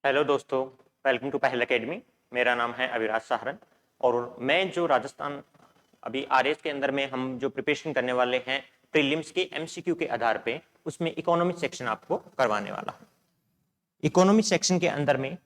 Hello दोस्तों, welcome to पहल academy. मेरा नाम है अविराज सहारन और मैं जो राजस्थान अभी आरएस के अंदर में हम जो प्रिपरेशन करने वाले हैं प्रीलिम्स के एमसीक्यू के आधार पे उसमें इकोनॉमिक सेक्शन आपको करवाने वाला हूं। इकोनॉमिक सेक्शन के अंदर में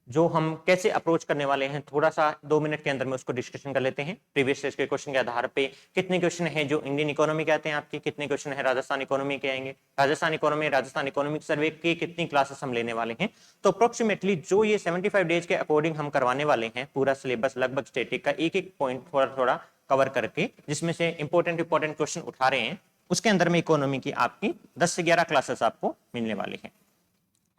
जो हम कैसे अप्रोच करने वाले हैं थोड़ा सा 2 मिनट के अंदर में उसको डिस्कशन कर लेते हैं। प्रीवियस ईयर के क्वेश्चन के आधार पे कितने क्वेश्चन हैं जो इंडियन इकोनॉमी के आते हैं आपके, कितने क्वेश्चन है राजस्थान इकोनॉमी के आएंगे, राजस्थान इकोनॉमिक सर्वे के कितनी क्लासेस हम लेने वाले हैं। तो अप्रोक्सीमेटली जो ये 75 डेज के अकॉर्डिंग हम करवाने वाले हैं पूरा सिलेबस लगभग स्टैटिक का एक एक पॉइंट थोड़ा थोड़ा कवर करके जिसमें से इंपॉर्टेंट क्वेश्चन उठा रहे हैं उसके अंदर में इकोनॉमी की आपकी 10 से 11 क्लासेस आपको मिलने वाली है।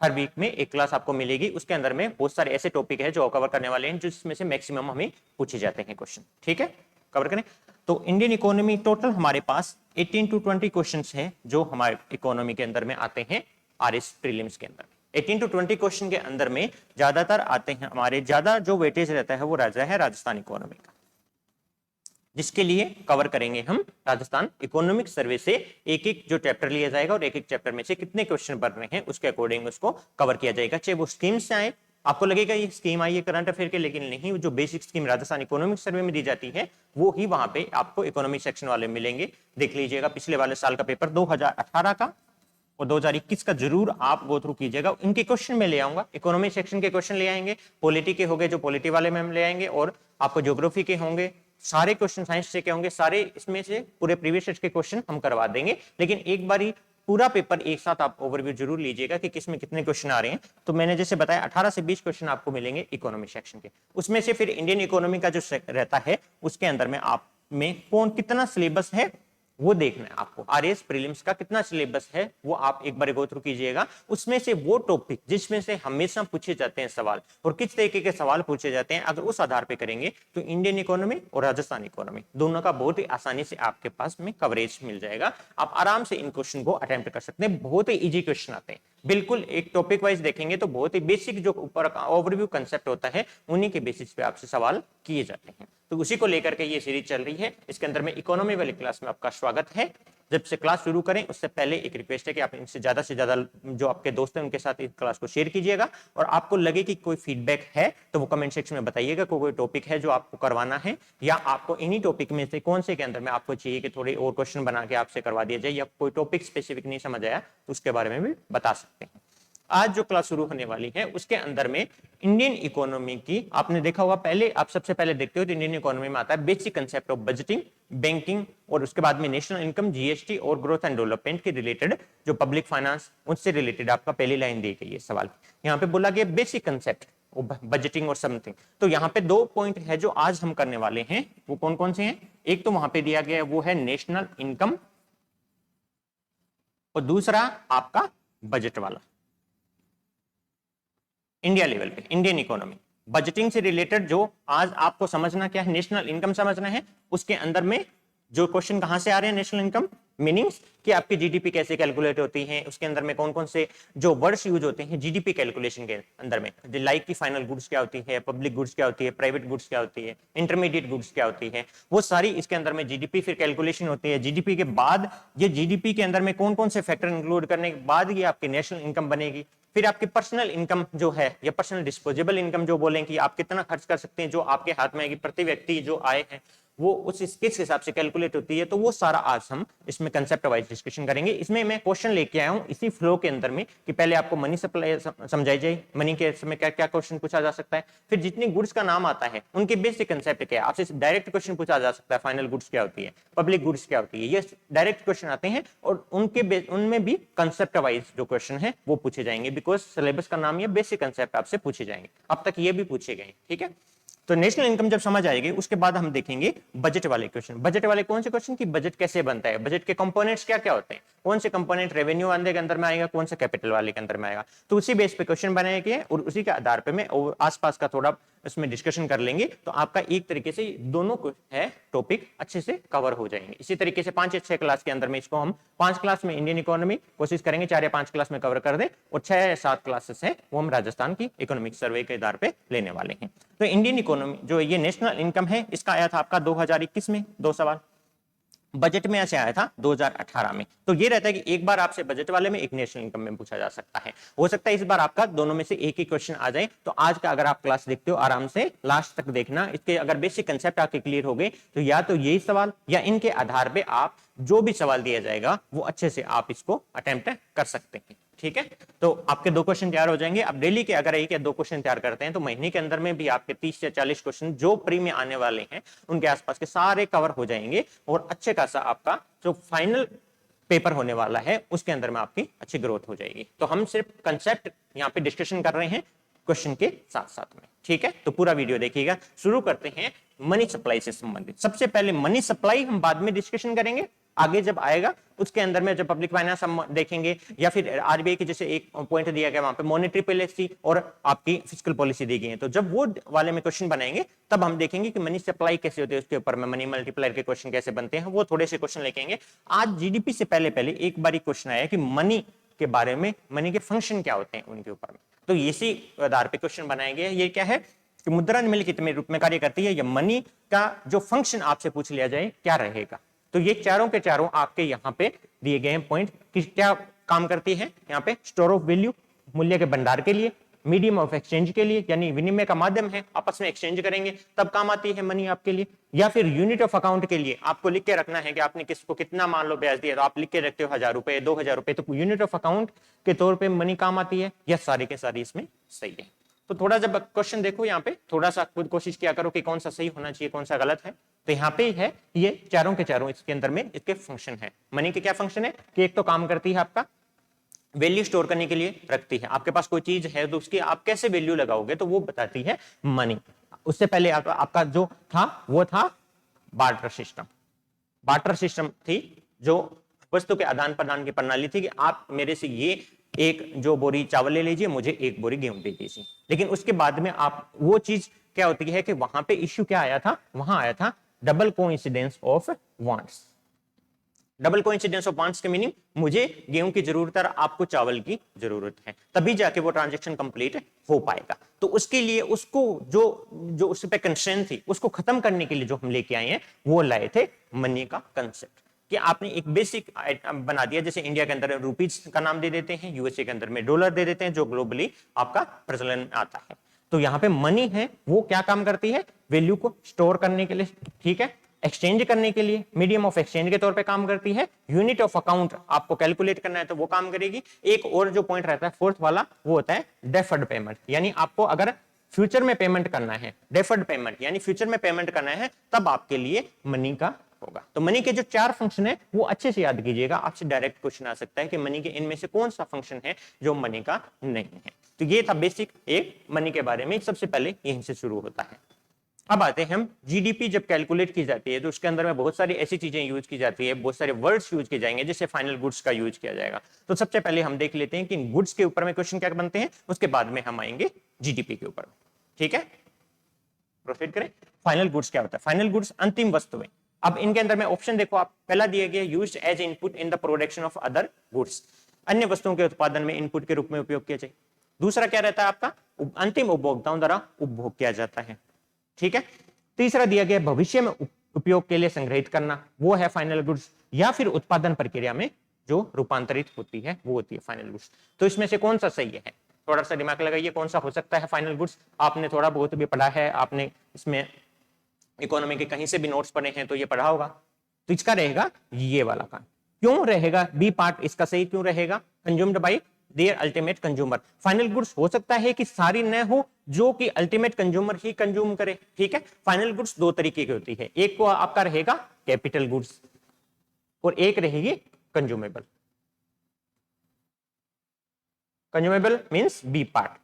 हर वीक में एक क्लास आपको मिलेगी, उसके अंदर में बहुत सारे ऐसे टॉपिक है जो कवर करने वाले हैं जिसमें से मैक्सिमम हमें पूछे जाते हैं क्वेश्चन। ठीक है, कवर करें। तो इंडियन इकोनॉमी टोटल हमारे पास 18 to 20 क्वेश्चंस हैं जो हमारे इकोनॉमी के अंदर में आते हैं आरएस प्रीलिम्स के अंदर। 18 to 20 क्वेश्चन के अंदर में ज्यादातर आते हैं हमारे, ज्यादा जो वेटेज रहता है वो राजा है राजस्थान इकोनॉमी का, जिसके लिए कवर करेंगे हम राजस्थान इकोनॉमिक सर्वे से एक एक जो चैप्टर लिया जाएगा और एक एक चैप्टर में से कितने क्वेश्चन बन रहे हैं उसके अकॉर्डिंग उसको कवर किया जाएगा। चाहे वो स्कीम से आए, आपको लगेगा ये स्कीम आई है करंट अफेयर के, लेकिन नहीं, जो basic scheme Rajasthan economic survey में दी जाती है वो ही वहां पे आपको इकोनॉमिक सेक्शन वाले मिलेंगे। देख लीजिएगा पिछले वाले साल का पेपर 2018 का और 2021 का जरूर आप गो थ्रू कीजिएगा। इनके क्वेश्चन में ले आऊंगा, इकोनॉमिक सेक्शन के क्वेश्चन ले आएंगे, पॉलिटी के होंगे जो पॉलिटी वाले में हम ले आएंगे, और आपको ज्योग्राफी के होंगे, सारे क्वेश्चन साइंस से के होंगे, सारे इसमें से पूरे प्रीवियस ईयर के क्वेश्चन हम करवा देंगे। लेकिन एक बारी पूरा पेपर एक साथ आप ओवरव्यू जरूर लीजिएगा कि किसमें कितने क्वेश्चन आ रहे हैं। तो मैंने जैसे बताया 18 से 20 क्वेश्चन आपको मिलेंगे इकोनॉमी सेक्शन के, उसमें से फिर इंडियन इकोनॉमी का जो रहता है उसके अंदर में आप में कौन कितना सिलेबस है वो देखना है आपको। आरएस प्रीलिम्स का कितना सिलेबस है वो आप एक बार गो थ्रू कीजिएगा। उसमें से वो टॉपिक जिसमें से हमेशा पूछे जाते हैं सवाल और किस तरीके के सवाल पूछे जाते हैं, अगर उस आधार पे करेंगे तो इंडियन इकोनॉमी और राजस्थान इकोनॉमी दोनों का बहुत ही आसानी से आपके पास में कवरेज मिल जाएगा। आप आराम से इन क्वेश्चन को अटेम्प्ट कर सकते हैं, बहुत ही इजी क्वेश्चन आते हैं। बिल्कुल एक टॉपिक वाइज देखेंगे तो बहुत ही बेसिक जो ऊपर ओवरव्यू कंसेप्ट होता है उन्हीं के बेसिस पे आपसे सवाल किए जाते हैं। तो उसी को लेकर के ये सीरीज चल रही है। इसके अंदर में इकोनॉमी वाली क्लास में आपका स्वागत है। जब से क्लास शुरू करें उससे पहले एक रिक्वेस्ट है कि आप इनसे ज्यादा से ज्यादा जो आपके दोस्त हैं उनके साथ इस क्लास को शेयर कीजिएगा, और आपको लगे कि कोई फीडबैक है तो वो कमेंट सेक्शन में बताइएगा। कोई टॉपिक है जो आपको करवाना है या आपको इन्हीं टॉपिक में से कौन से के अंदर में आपको चाहिए कि थोड़े और क्वेश्चन बना के आपसे करवा दिया जाए, या कोई टॉपिक स्पेसिफिक नहीं समझ आया तो उसके बारे में भी बता सकते हैं। आज जो क्लास शुरू होने वाली है उसके अंदर में इंडियन इकोनॉमी की आपने देखा होगा, पहले आप सबसे पहले देखते हो तो इंडियन इकोनॉमी में आता है basic concept of budgeting, banking, और उसके बाद में नेशनल इनकम, जीएसटी और ग्रोथ एंड डेवलपमेंट के रिलेटेड जो पब्लिक फाइनेंस उनसे रिलेटेड आपका पहली लाइन दी गई है सवाल। यहाँ पे बोला गया बेसिक कंसेप्ट बजटिंग और समथिंग। तो यहाँ पे 2 पॉइंट है जो आज हम करने वाले हैं, वो कौन कौन से हैं। एक तो वहां पे दिया गया है वो है नेशनल इनकम, और दूसरा आपका बजट वाला इंडिया लेवल पे इंडियन इकोनॉमी। बजटिंग से रिलेटेड जो आज आपको समझना क्या है, नेशनल इनकम समझना है। उसके अंदर में जो क्वेश्चन कहां से आ रहे हैं, नेशनल इनकम मीनिंग्स कि आपकी जीडीपी कैसे कैलकुलेट होती है, उसके अंदर में कौन कौन से जो वर्ड्स यूज होते हैं जीडीपी कैलकुलेशन के अंदर में, लाइक की फाइनल गुड्स क्या होती है, पब्लिक गुड्स क्या होती है, प्राइवेट गुड्स क्या होती है, इंटरमीडिएट गुड्स क्या होती है, वो सारी इसके अंदर में जीडीपी फिर कैलकुलेशन होती है। जीडीपी के बाद ये जीडीपी के अंदर में कौन कौन से फैक्टर इंक्लूड करने के बाद ये आपकी नेशनल इनकम बनेगी। फिर आपकी पर्सनल इनकम जो है या पर्सनल डिस्पोजेबल इनकम जो बोलें कि आप कितना खर्च कर सकते हैं, जो आपके हाथ में आएगी प्रति व्यक्ति जो आय है वो उस किस हिसाब से कैलकुलेट होती है। तो वो सारा आज हम इसमें कंसेप्ट वाइज डिस्कशन करेंगे। इसमें मैं क्वेश्चन लेके आया हूं इसी फ्लो के अंदर में कि पहले आपको मनी सप्लाई समझाई जाए, मनी के समय क्या क्या क्वेश्चन पूछा जा सकता है, फिर जितनी गुड्स का नाम आता है उनके बेसिक कंसेप्ट क्या है, आपसे डायरेक्ट क्वेश्चन पूछा जा सकता है, फाइनल गुड्स क्या होती है, पब्लिक गुड्स क्या होती है, ये डायरेक्ट क्वेश्चन आते हैं और उनमें भी कंसेप्ट वाइज जो क्वेश्चन है वो पूछे जाएंगे, बिकॉज सिलेबस का नाम ये बेसिक कंसेप्ट आपसे पूछे जाएंगे। अब तक ये भी पूछे गए, ठीक है। तो नेशनल इनकम जब समझ आएगी उसके बाद हम देखेंगे बजट वाले क्वेश्चन। बजट वाले कौन से क्वेश्चन की बजट कैसे बनता है, बजट के कंपोनेंट्स क्या क्या होते हैं, कौन से कंपोनेंट रेवेन्यू वाले के अंदर में आएगा, कौन सा कैपिटल वाले के अंदर में आएगा। तो उसी बेस पे क्वेश्चन बनाएंगे और उसी के आधार पे मैं आसपास का थोड़ा इसमें डिस्कशन कर लेंगे, तो आपका एक तरीके से दोनों को है टॉपिक अच्छे से कवर हो जाएंगे। इसी तरीके से 5 या 6 क्लास के अंदर में इसको हम 5 क्लास में इंडियन इकोनॉमी कोशिश करेंगे 4 या 5 क्लास में कवर कर दें, और 6 या 7 क्लासेस है वो हम राजस्थान की इकोनॉमिक सर्वे के आधार पे लेने वाले हैं। तो इंडियन इकोनॉमी जो ये नेशनल इनकम है इसका आया था आपका 2021 में 2 सवाल, बजट में ऐसे आया था 2018 में। तो ये रहता है कि एक बार आपसे बजट वाले में, एक नेशनल इनकम में पूछा जा सकता है। हो सकता है इस बार आपका दोनों में से एक ही क्वेश्चन आ जाए। तो आज का अगर आप क्लास देखते हो आराम से लास्ट तक देखना, इसके अगर बेसिक कंसेप्ट आपके क्लियर हो गए तो या तो यही सवाल या इनके आधार पे आप जो भी सवाल दिया जाएगा वो अच्छे से आप इसको अटेम्प्ट कर सकते हैं। ठीक है, तो आपके 2 क्वेश्चन तैयार हो जाएंगे। अब डेली के अगर 1 या 2 क्वेश्चन तैयार करते हैं तो महीने के अंदर में भी आपके 30 या 40 क्वेश्चन जो प्री में आने वाले हैं उनके आसपास के सारे कवर हो जाएंगे और अच्छे खासा आपका जो फाइनल पेपर होने वाला है उसके अंदर में आपकी अच्छी ग्रोथ हो जाएगी। तो हम सिर्फ कंसेप्ट यहाँ पे डिस्कशन कर रहे हैं क्वेश्चन के साथ साथ में। ठीक है, तो पूरा वीडियो देखिएगा। शुरू करते हैं मनी सप्लाई से संबंधित। सबसे पहले मनी सप्लाई हम बाद में डिस्कशन करेंगे, आगे जब आएगा उसके अंदर में जब पब्लिक फाइनेंस हम देखेंगे या फिर आरबीआई की जैसे एक पॉइंट दिया गया वहां पे मॉनेटरी पॉलिसी और आपकी फिस्कल पॉलिसी दी गई है, तो जब वो वाले में क्वेश्चन बनाएंगे तब हम देखेंगे कि मनी सप्लाई कैसे होती है, उसके ऊपर में मनी मल्टीप्लायर के क्वेश्चन कैसे बनते हैं, वो थोड़े से क्वेश्चन लेके आएंगे। आज जीडीपी से पहले पहले एक बार क्वेश्चन आया कि मनी के बारे में, मनी के फंक्शन क्या होते हैं उनके ऊपर में, तो इसी आधार पे क्वेश्चन बनाएंगे। ये क्या है कि मुद्रा निम्नलिखित में रूप में कार्य करती है, या मनी का जो फंक्शन आपसे पूछ लिया जाए क्या रहेगा। तो ये चारों के चारों आपके यहाँ पे दिए गए हैं पॉइंट कि क्या काम करती है। यहाँ पे स्टोर ऑफ वैल्यू, मूल्य के भंडार के लिए, मीडियम ऑफ एक्सचेंज के लिए यानी विनिमय का माध्यम है, आपस में एक्सचेंज करेंगे तब काम आती है मनी आपके लिए, या फिर यूनिट ऑफ अकाउंट के लिए आपको लिख के रखना है कि आपने किसको कितना मान लो ब्याज दिया, तो आप लिख के रखते हो 1000 रुपए 2000 रुपए, तो यूनिट ऑफ अकाउंट के तौर पर मनी काम आती है। यह सारी के सारी इसमें सही है। तो थोड़ा जब क्वेश्चन देखो यहाँ पे थोड़ा सा खुद कोशिश किया करो कि कौन सा सही होना चाहिए कौन सा गलत है। तो यहाँ पे है ये चारों के चारों इसके अंदर में इसके फंक्शन है। मनी के क्या फंक्शन है कि एक तो काम करती है आपका वैल्यू स्टोर करने के लिए रखती है, आपके पास कोई चीज है तो उसकी आप कैसे वैल्यू लगाओगे तो वो बताती है मनी। उससे पहले आपका जो था वो था बार्टर सिस्टम। बार्टर सिस्टम थी जो वस्तु के आदान प्रदान की प्रणाली थी कि आप मेरे से ये एक जो बोरी चावल ले लीजिए, मुझे एक बोरी गेहूं दे दीजिए। लेकिन उसके बाद में आप वो चीज क्या होती है कि वहां पे इश्यू क्या आया था, वहां आया था double coincidence of wants. Double coincidence of wants के मीनिंग मुझे गेहूं की जरूरत है और आपको चावल की जरूरत है, तभी जाके वो ट्रांजैक्शन कंप्लीट हो पाएगा। तो उसके लिए उसको जो उस पे कंस्ट्रेंट थी उसको खत्म करने के लिए जो हम लेके आए हैं वो लाए थे मनी का कंसेप्ट, कि आपने एक बेसिक बना दिया। जैसे इंडिया के अंदर रुपीज का नाम दे देते हैं, यूएसए के अंदर में डॉलर दे देते हैं जो ग्लोबली आपका प्रचलन में आता है। तो यहाँ पे मनी है वो क्या काम करती है, वैल्यू को स्टोर करने के लिए, ठीक है, एक्सचेंज करने के लिए, मीडियम ऑफ एक्सचेंज के तौर पे काम करती है, यूनिट ऑफ अकाउंट आपको कैलकुलेट करना है तो वो काम करेगी। एक और जो पॉइंट रहता है फोर्थ वाला वो होता है डेफर्ड पेमेंट, यानी आपको अगर फ्यूचर में पेमेंट करना है, डेफर्ड पेमेंट यानी फ्यूचर में पेमेंट करना है तब आपके लिए मनी का होगा। तो मनी के जो 4 फंक्शन है वो अच्छे से याद कीजिएगा, आपसे डायरेक्ट क्वेश्चन आ सकता है कि मनी के इनमें से कौन सा फंक्शन है जो मनी का नहीं है। तो ये था बेसिक एक मनी के बारे में, सबसे पहले यहीं से शुरू होता है। अब आते हैं हम जीडीपी जब कैलकुलेट की जाती है तो उसके अंदर में बहुत सारी ऐसी चीजें यूज की जाती है, बहुत सारे वर्ड्स यूज किए जाएंगे जैसे फाइनल गुड्स का यूज किया जाएगा। तो सबसे पहले हम देख लेते हैं कि गुड्स के ऊपर में क्वेश्चन क्या बनते हैं, उसके बाद में हम आएंगे जीडीपी के ऊपर। ठीक है, प्रोसीड करें। फाइनल गुड्स क्या होता है, फाइनल गुड्स अंतिम वस्तुएं। अब इनके अंदर में ऑप्शन देखो आप, पहला दिया गया used as input in the production of other goods, अन्य वस्तुओं के उत्पादन में इनपुट के रूप में उपयोग किया जाए। दूसरा क्या रहता है आपका, अंतिम उपभोक्ताओं द्वारा उपभोग किया जाता है। ठीक है, तीसरा दिया गया भविष्य में उपयोग के लिए संग्रहित करना, वो है फाइनल गुड्स, या फिर उत्पादन प्रक्रिया में जो रूपांतरित होती है वो होती है फाइनल गुड्स। तो इसमें से कौन सा सही है, थोड़ा सा दिमाग लगाइए कौन सा हो सकता है फाइनल गुड्स। आपने थोड़ा बहुत भी पढ़ा है, आपने इसमें इकोनॉमी के कहीं से भी नोट्स पढ़े हैं तो ये पढ़ा होगा। तो इसका रहेगा ये वाला काम। क्यों रहेगा बी पार्ट, इसका सही क्यों रहेगा, consumed by there ultimate consumer. Final goods हो सकता है कि सारी न हो जो कि अल्टीमेट कंज्यूमर ही कंज्यूम करे। ठीक है, फाइनल गुड्स 2 तरीके की होती है, एक को आपका रहेगा कैपिटल गुड्स और एक रहेगी consumable. Consumable means B part,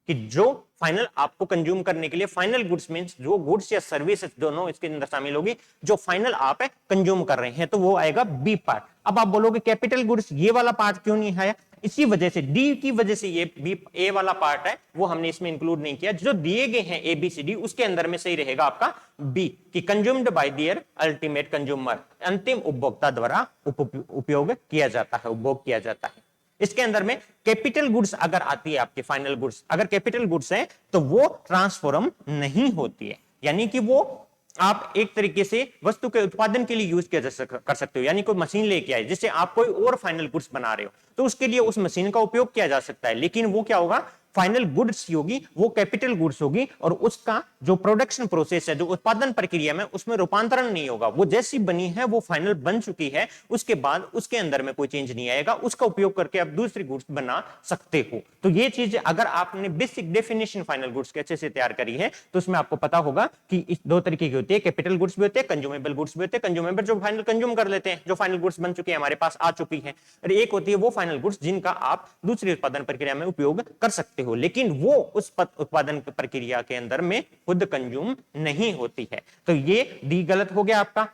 कि जो फाइनल आपको कंज्यूम करने के लिए, फाइनल गुड्स मींस जो गुड्स या सर्विसेज दोनों इसके अंदर शामिल होगी, जो फाइनल आप कंज्यूम कर रहे हैं तो वो आएगा बी पार्ट। अब आप बोलोगे कैपिटल गुड्स ये वाला पार्ट क्यों नहीं आया, इसी वजह से डी की वजह से ये बी ए वाला पार्ट है वो हमने इसमें इंक्लूड नहीं किया। जो दिए गए हैं ए बी सी डी उसके अंदर में सही रहेगा आपका बी, कि consumed by there ultimate consumer, अंतिम उपभोक्ता द्वारा उपयोग किया जाता है, उपभोग किया जाता है। इसके अंदर में कैपिटल गुड्स अगर आती है आपके फाइनल गुड्स, अगर कैपिटल गुड्स है तो वो ट्रांसफॉर्म नहीं होती है, यानी कि वो आप एक तरीके से वस्तु के उत्पादन के लिए यूज किया कर सकते हो, यानी कोई मशीन लेके आए जिससे आप कोई और फाइनल गुड्स बना रहे हो, तो उसके लिए उस मशीन का उपयोग किया जा सकता है, लेकिन वो क्या होगा, फाइनल गुड्स होगी, वो कैपिटल गुड्स होगी, और उसका जो प्रोडक्शन प्रोसेस है, जो उत्पादन प्रक्रिया में, उसमें रूपांतरण नहीं होगा। वो जैसी बनी है वो फाइनल बन चुकी है, उसके बाद उसके अंदर में कोई चेंज नहीं आएगा, उसका उपयोग करके आप दूसरी गुड्स बना सकते हो। तो ये चीज अगर आपने बेसिक डेफिनेशन फाइनल गुड्स के अच्छे से तैयार करी है तो उसमें आपको पता होगा कि इस दो तरीके की होती है, कैपिटल गुड्स भी होते हैं, कंज्यूमेबल गुड्स भी होते हैं। कंज्यूमेबल जो फाइनल कंज्यूम कर लेते हैं, जो फाइनल गुड्स बन चुकी है, हमारे पास आ चुकी है, और एक होती है वो फाइनल गुड्स जिनका आप दूसरी उत्पादन प्रक्रिया में उपयोग कर सकते हो, लेकिन वो उस उत्पादन प्रक्रिया के अंदर में खुद कंज्यूम नहीं होती है। तो ये डी गलत हो गया आपका।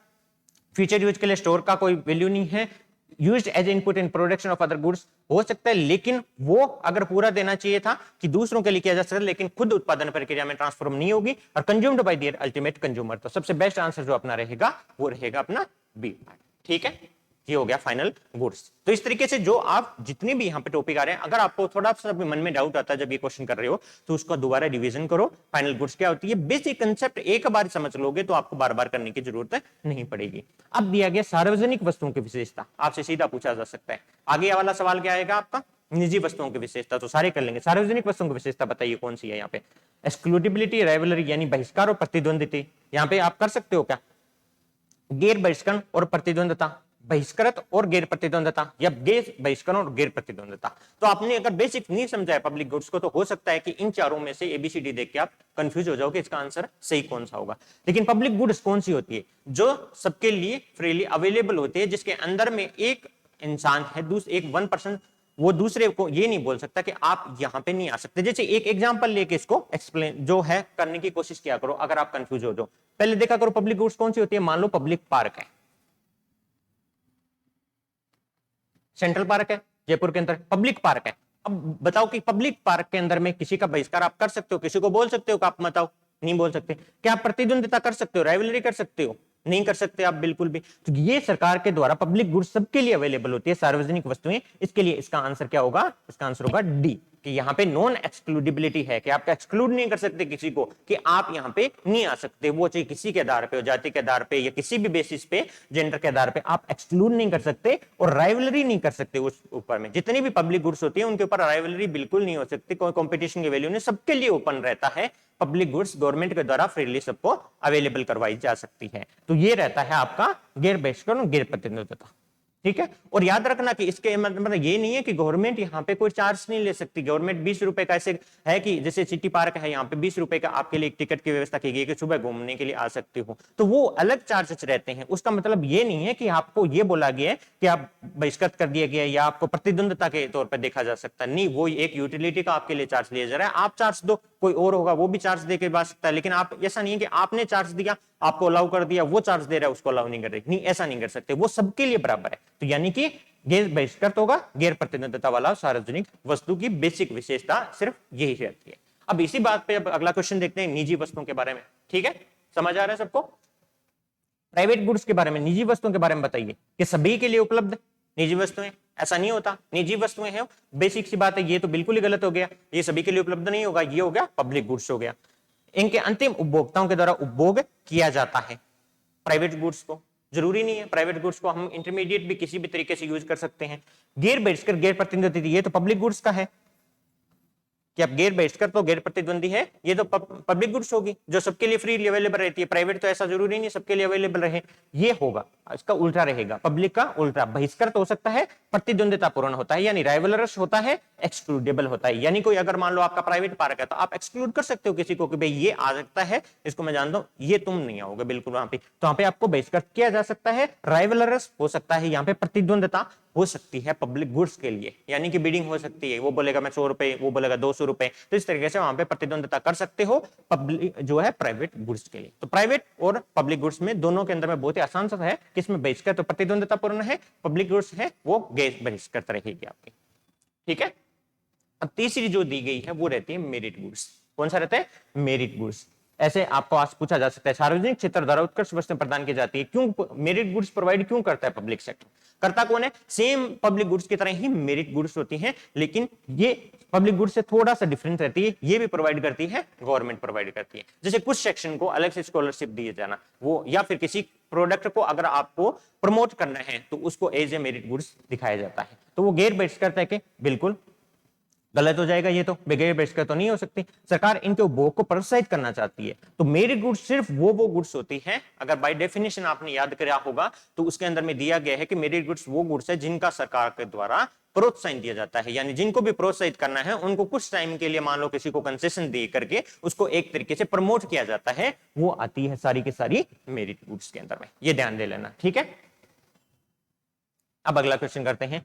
फ्यूचर यूज के लिए स्टोर का कोई वैल्यू नहीं है। Used as input in production of other goods हो सकता है, लेकिन वो अगर पूरा देना चाहिए था कि दूसरों के लिए किया जा सकता है, लेकिन खुद उत्पादन प्रक्रिया में ट्रांसफॉर्म नहीं होगी, और consumed by the ultimate consumer. तो सबसे बेस्ट आंसर जो अपना रहेगा वो रहेगा अपना बी। ठीक है, ये हो गया फाइनल गुड्स। तो इस तरीके से जो आप जितने भी यहाँ पे टॉपिक आ रहे हैं, अगर आपको थोड़ा सा मन में डाउट आता है जब ये क्वेश्चन कर रहे हो, तो उसका दोबारा रिवीजन करो। फाइनल गुड्स क्या होती है, बेसिक कंसेप्ट एक बार समझ लोगे तो आपको बार बार करने की जरूरत नहीं पड़ेगी। अब दिया गया सार्वजनिक वस्तुओं की विशेषता, आपसे सीधा पूछा जा सकता है। आगे वाला सवाल क्या आएगा आपका, निजी वस्तुओं की विशेषता, तो सारे कर लेंगे। सार्वजनिक वस्तुओं की विशेषता बताइए कौन सी है यहाँ पे। एक्सक्लूडिबिलिटी, राइवलरी यानी बहिष्कार और प्रतिद्वंदिता, यहाँ पे आप कर सकते हो क्या, गैर बहिष्करण और प्रतिद्वंदता, बहिष्कृत और गैर प्रतिद्वंदता, या गैर बहिष्करण और गैर प्रतिद्वंदता। तो आपने अगर बेसिक नहीं समझा है पब्लिक गुड्स को, तो हो सकता है कि इन चारों में से एबीसीडी देख के आप कंफ्यूज हो जाओगे इसका आंसर सही कौन सा होगा। लेकिन पब्लिक गुड्स कौन सी होती है, जो सबके लिए फ्रीली अवेलेबल होती है, जिसके अंदर में एक इंसान है, एक 1%, वो दूसरे को ये नहीं बोल सकता कि आप यहां पे नहीं आ सकते। जैसे एक एग्जांपल लेके इसको एक्सप्लेन जो है करने की कोशिश किया करो, अगर आप कंफ्यूज हो जाओ। पहले देखा करो पब्लिक गुड्स कौन सी होती है। मान लो पब्लिक पार्क है, सेंट्रल पार्क है जयपुर के अंदर, पब्लिक पार्क है। अब बताओ कि पब्लिक पार्क के अंदर में किसी का बहिष्कार आप कर सकते हो, किसी को बोल सकते हो कि आप बताओ, नहीं बोल सकते। क्या आप प्रतिद्वंदिता कर सकते हो, राइवलरी कर सकते हो, नहीं कर सकते आप बिल्कुल भी। तो ये सरकार के द्वारा पब्लिक गुड्स सबके लिए अवेलेबल होती है, सार्वजनिक वस्तुएं। इसके लिए इसका आंसर क्या होगा, इसका आंसर होगा डी, कि यहाँ पे नॉन एक्सक्लूडिबिलिटी है, कि आप एक्सक्लूड नहीं कर सकते किसी को, कि आप यहाँ पे नहीं आ सकते। वो चाहे किसी के आधार पे हो, जाति के आधार पे या किसी भी बेसिस पे, जेंडर के आधार पे आप एक्सक्लूड नहीं कर सकते, और राइवलरी नहीं कर सकते उस ऊपर में। जितनी भी पब्लिक गुड्स होती है उनके ऊपर राइवलरी बिल्कुल नहीं हो सकती, कोई कॉम्पिटिशन की वैल्यू नहीं, सबके लिए ओपन रहता है। पब्लिक गुड्स गवर्नमेंट के द्वारा फ्रीली सबको अवेलेबल करवाई जा सकती है। तो ये रहता है आपका गैर बहिष्करण, गैर प्रतिद्वंदिता। ठीक है, और याद रखना कि इसके मतलब ये नहीं है कि गवर्नमेंट यहाँ पे कोई चार्ज नहीं ले सकती। गवर्नमेंट 20 रुपए का ऐसे है कि जैसे सिटी पार्क है, यहाँ पे 20 रुपए का आपके लिए एक टिकट की व्यवस्था की गई है कि सुबह घूमने के लिए आ सकते हो, तो वो अलग चार्जेस रहते हैं। उसका मतलब ये नहीं है कि आपको ये बोला गया है कि आप बहिष्कृत कर दिया गया या आपको प्रतिद्वंदता के तौर पर देखा जा सकता है। नहीं, वो एक यूटिलिटी का आपके लिए चार्ज लिया जा रहा है। आप चार्ज दो, कोई और होगा वो भी चार्ज देके बा सकता है, लेकिन आप ऐसा नहीं है कि आपने चार्ज दिया, आपको अलाउ कर दिया, वो चार्ज दे रहा है उसको अलाउ नहीं कर रही, नहीं ऐसा नहीं कर सकते, वो सबके लिए बराबर है। तो यानी कि गैर बहिष्कृत होगा, गैर प्रतिद्वंदिता वाला सार्वजनिक वस्तु की बेसिक विशेषता सिर्फ यही रहती है। अब इसी बात पे अब अगला क्वेश्चन देखते हैं निजी वस्तुओं के बारे में। ठीक है, समझ आ रहा है सबको। प्राइवेट गुड्स के बारे में, निजी वस्तुओं के बारे में बताइए कि सभी के लिए उपलब्ध निजी वस्तुएं, ऐसा नहीं होता। निजी वस्तुएं हैं, बेसिक सी बात है, ये तो बिल्कुल ही गलत हो गया, ये सभी के लिए उपलब्ध नहीं होगा, ये हो गया पब्लिक गुड्स हो गया। इनके अंतिम उपभोक्ताओं के द्वारा उपभोग किया जाता है। प्राइवेट गुड्स को जरूरी नहीं है, प्राइवेट गुड्स को हम इंटरमीडिएट भी किसी भी तरीके से यूज कर सकते हैं। गैर बहिष्कृत, गैर प्रतिद्वंदी, ये तो पब्लिक गुड्स का है कि आप गैर बहिष्कृत तो गैर प्रतिद्वंदी है, ये तो पब्लिक गुड्स होगी जो सबके लिए फ्री अवेलेबल रहती है। प्राइवेट तो ऐसा जरूरी नहीं सबके लिए अवेलेबल रहे, ये होगा, इसका उल्टा रहेगा, पब्लिक का उल्टा। बहिष्कृत हो सकता है, प्रतिद्वंदिता पूर्ण होता है, यानी राइवलरस होता है, एक्सक्लूडेबल होता है। यानी कोई अगर मान लो आपका प्राइवेट पार्क है तो आप एक्सक्लूड कर सकते हो किसी को कि भाई ये आ सकता है, इसको मैं जानता हूं, ये तुम नहीं आओगे बिल्कुल वहां पे, तो वहां पे आपको बहिष्कृत किया जा सकता है। राइवलरस हो सकता है, यहाँ पे प्रतिद्वंदिता हो सकती है पब्लिक गुड्स के लिए, यानी कि बिडिंग हो सकती है, वो बोलेगा मैं 100 रुपए, वो बोलेगा 200 रुपए, तो इस तरीके से वहां पे प्रतिद्वंदिता कर सकते हो पब्लिक जो है प्राइवेट गुड्स के लिए। तो प्राइवेट और पब्लिक गुड्स में दोनों के अंदर में बहुत ही आसान सा है, किसमें बहिष्कृत तो प्रतिद्वंदिता पूर्ण है, पब्लिक गुड्स है वो गैर बहिष्कृत रहेगी आपकी। ठीक है, अब तीसरी जो दी गई है वो रहती है मेरिट गुड्स। कौन सा रहता है, मेरिट गुड्स। ऐसे आपको आज पूछा जा सकता है, सार्वजनिक क्षेत्र द्वारा उत्कृष्ट वस्तुएं प्रदान की जाती है, क्यों मेरिट गुड्स प्रोवाइड क्यों करता है पब्लिक सेक्टर? करता कौन है? सेम पब्लिक गुड्स की तरह ही मेरिट गुड्स होती हैं, लेकिन ये पब्लिक गुड्स से थोड़ा सा डिफरेंट रहती है, ये भी प्रोवाइड करती है, गवर्नमेंट प्रोवाइड करती है। जैसे कुछ सेक्शन को अलग से स्कॉलरशिप दिए जाना, वो या फिर किसी प्रोडक्ट को अगर आपको प्रमोट करना है तो उसको एज ए मेरिट गुड्स दिखाया जाता है। तो वो गैर बहिष्कृत है कि बिल्कुल गलत हो जाएगा, ये तो बगैर बहिष्कृत तो नहीं हो सकती। सरकार इनके उपभोग को प्रोत्साहित करना चाहती है। तो मेरिट गुड्स सिर्फ वो गुड्स होती हैं, अगर बाय डेफिनेशन आपने याद करा होगा तो उसके अंदर में दिया गया है कि मेरिट गुड्स वो गुड्स है जिनका सरकार के द्वारा प्रोत्साहन दिया जाता है, यानी जिनको भी प्रोत्साहित करना है उनको कुछ टाइम के लिए, मान लो किसी को कंसेशन दे करके उसको एक तरीके से प्रमोट किया जाता है, वो आती है सारी की सारी मेरिट गुड्स के अंदर में। ये ध्यान दे लेना, ठीक है। अब अगला क्वेश्चन करते हैं,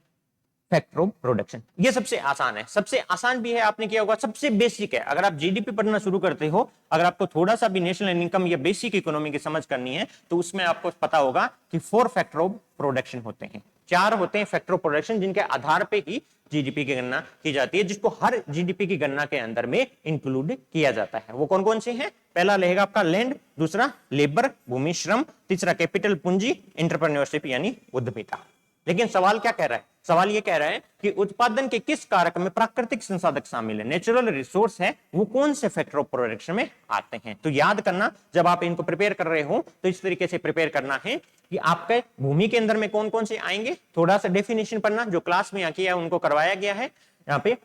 फैक्टर ऑफ प्रोडक्शन। ये सबसे आसान है, सबसे आसान भी है, आपने किया होगा, सबसे बेसिक है। अगर आप जीडीपी पढ़ना शुरू करते हो, अगर आपको थोड़ा सा भी नेशनल इनकम या बेसिक इकोनॉमी की समझ करनी है तो उसमें आपको पता होगा कि 4 फैक्टर ऑफ प्रोडक्शन होते हैं, 4 होते हैं फैक्टर ऑफ प्रोडक्शन, जिनके आधार पे ही जीडीपी की गणना की जाती है, जिसको हर जीडीपी की गणना के अंदर में इंक्लूड किया जाता है। वो कौन कौन से हैं? पहला रहेगा आपका लैंड, दूसरा लेबर भूमि श्रम, तीसरा कैपिटल पूंजी, एंटरप्रेन्योरशिप यानी उद्यमिता। लेकिन सवाल क्या कह रहा है? सवाल ये कह रहा है कि उत्पादन के किस कारक में प्राकृतिक संसाधक शामिल है, नेचुरल रिसोर्स है, वो कौन से फैक्टर ऑफ प्रोडक्शन में आते हैं। तो याद करना, जब आप इनको प्रिपेयर कर रहे हो तो इस तरीके से प्रिपेयर करना है कि आपके भूमि के अंदर में कौन कौन से आएंगे, थोड़ा सा डेफिनेशन पढ़ना, जो क्लास में यहाँ किया है उनको करवाया गया है। यहाँ पे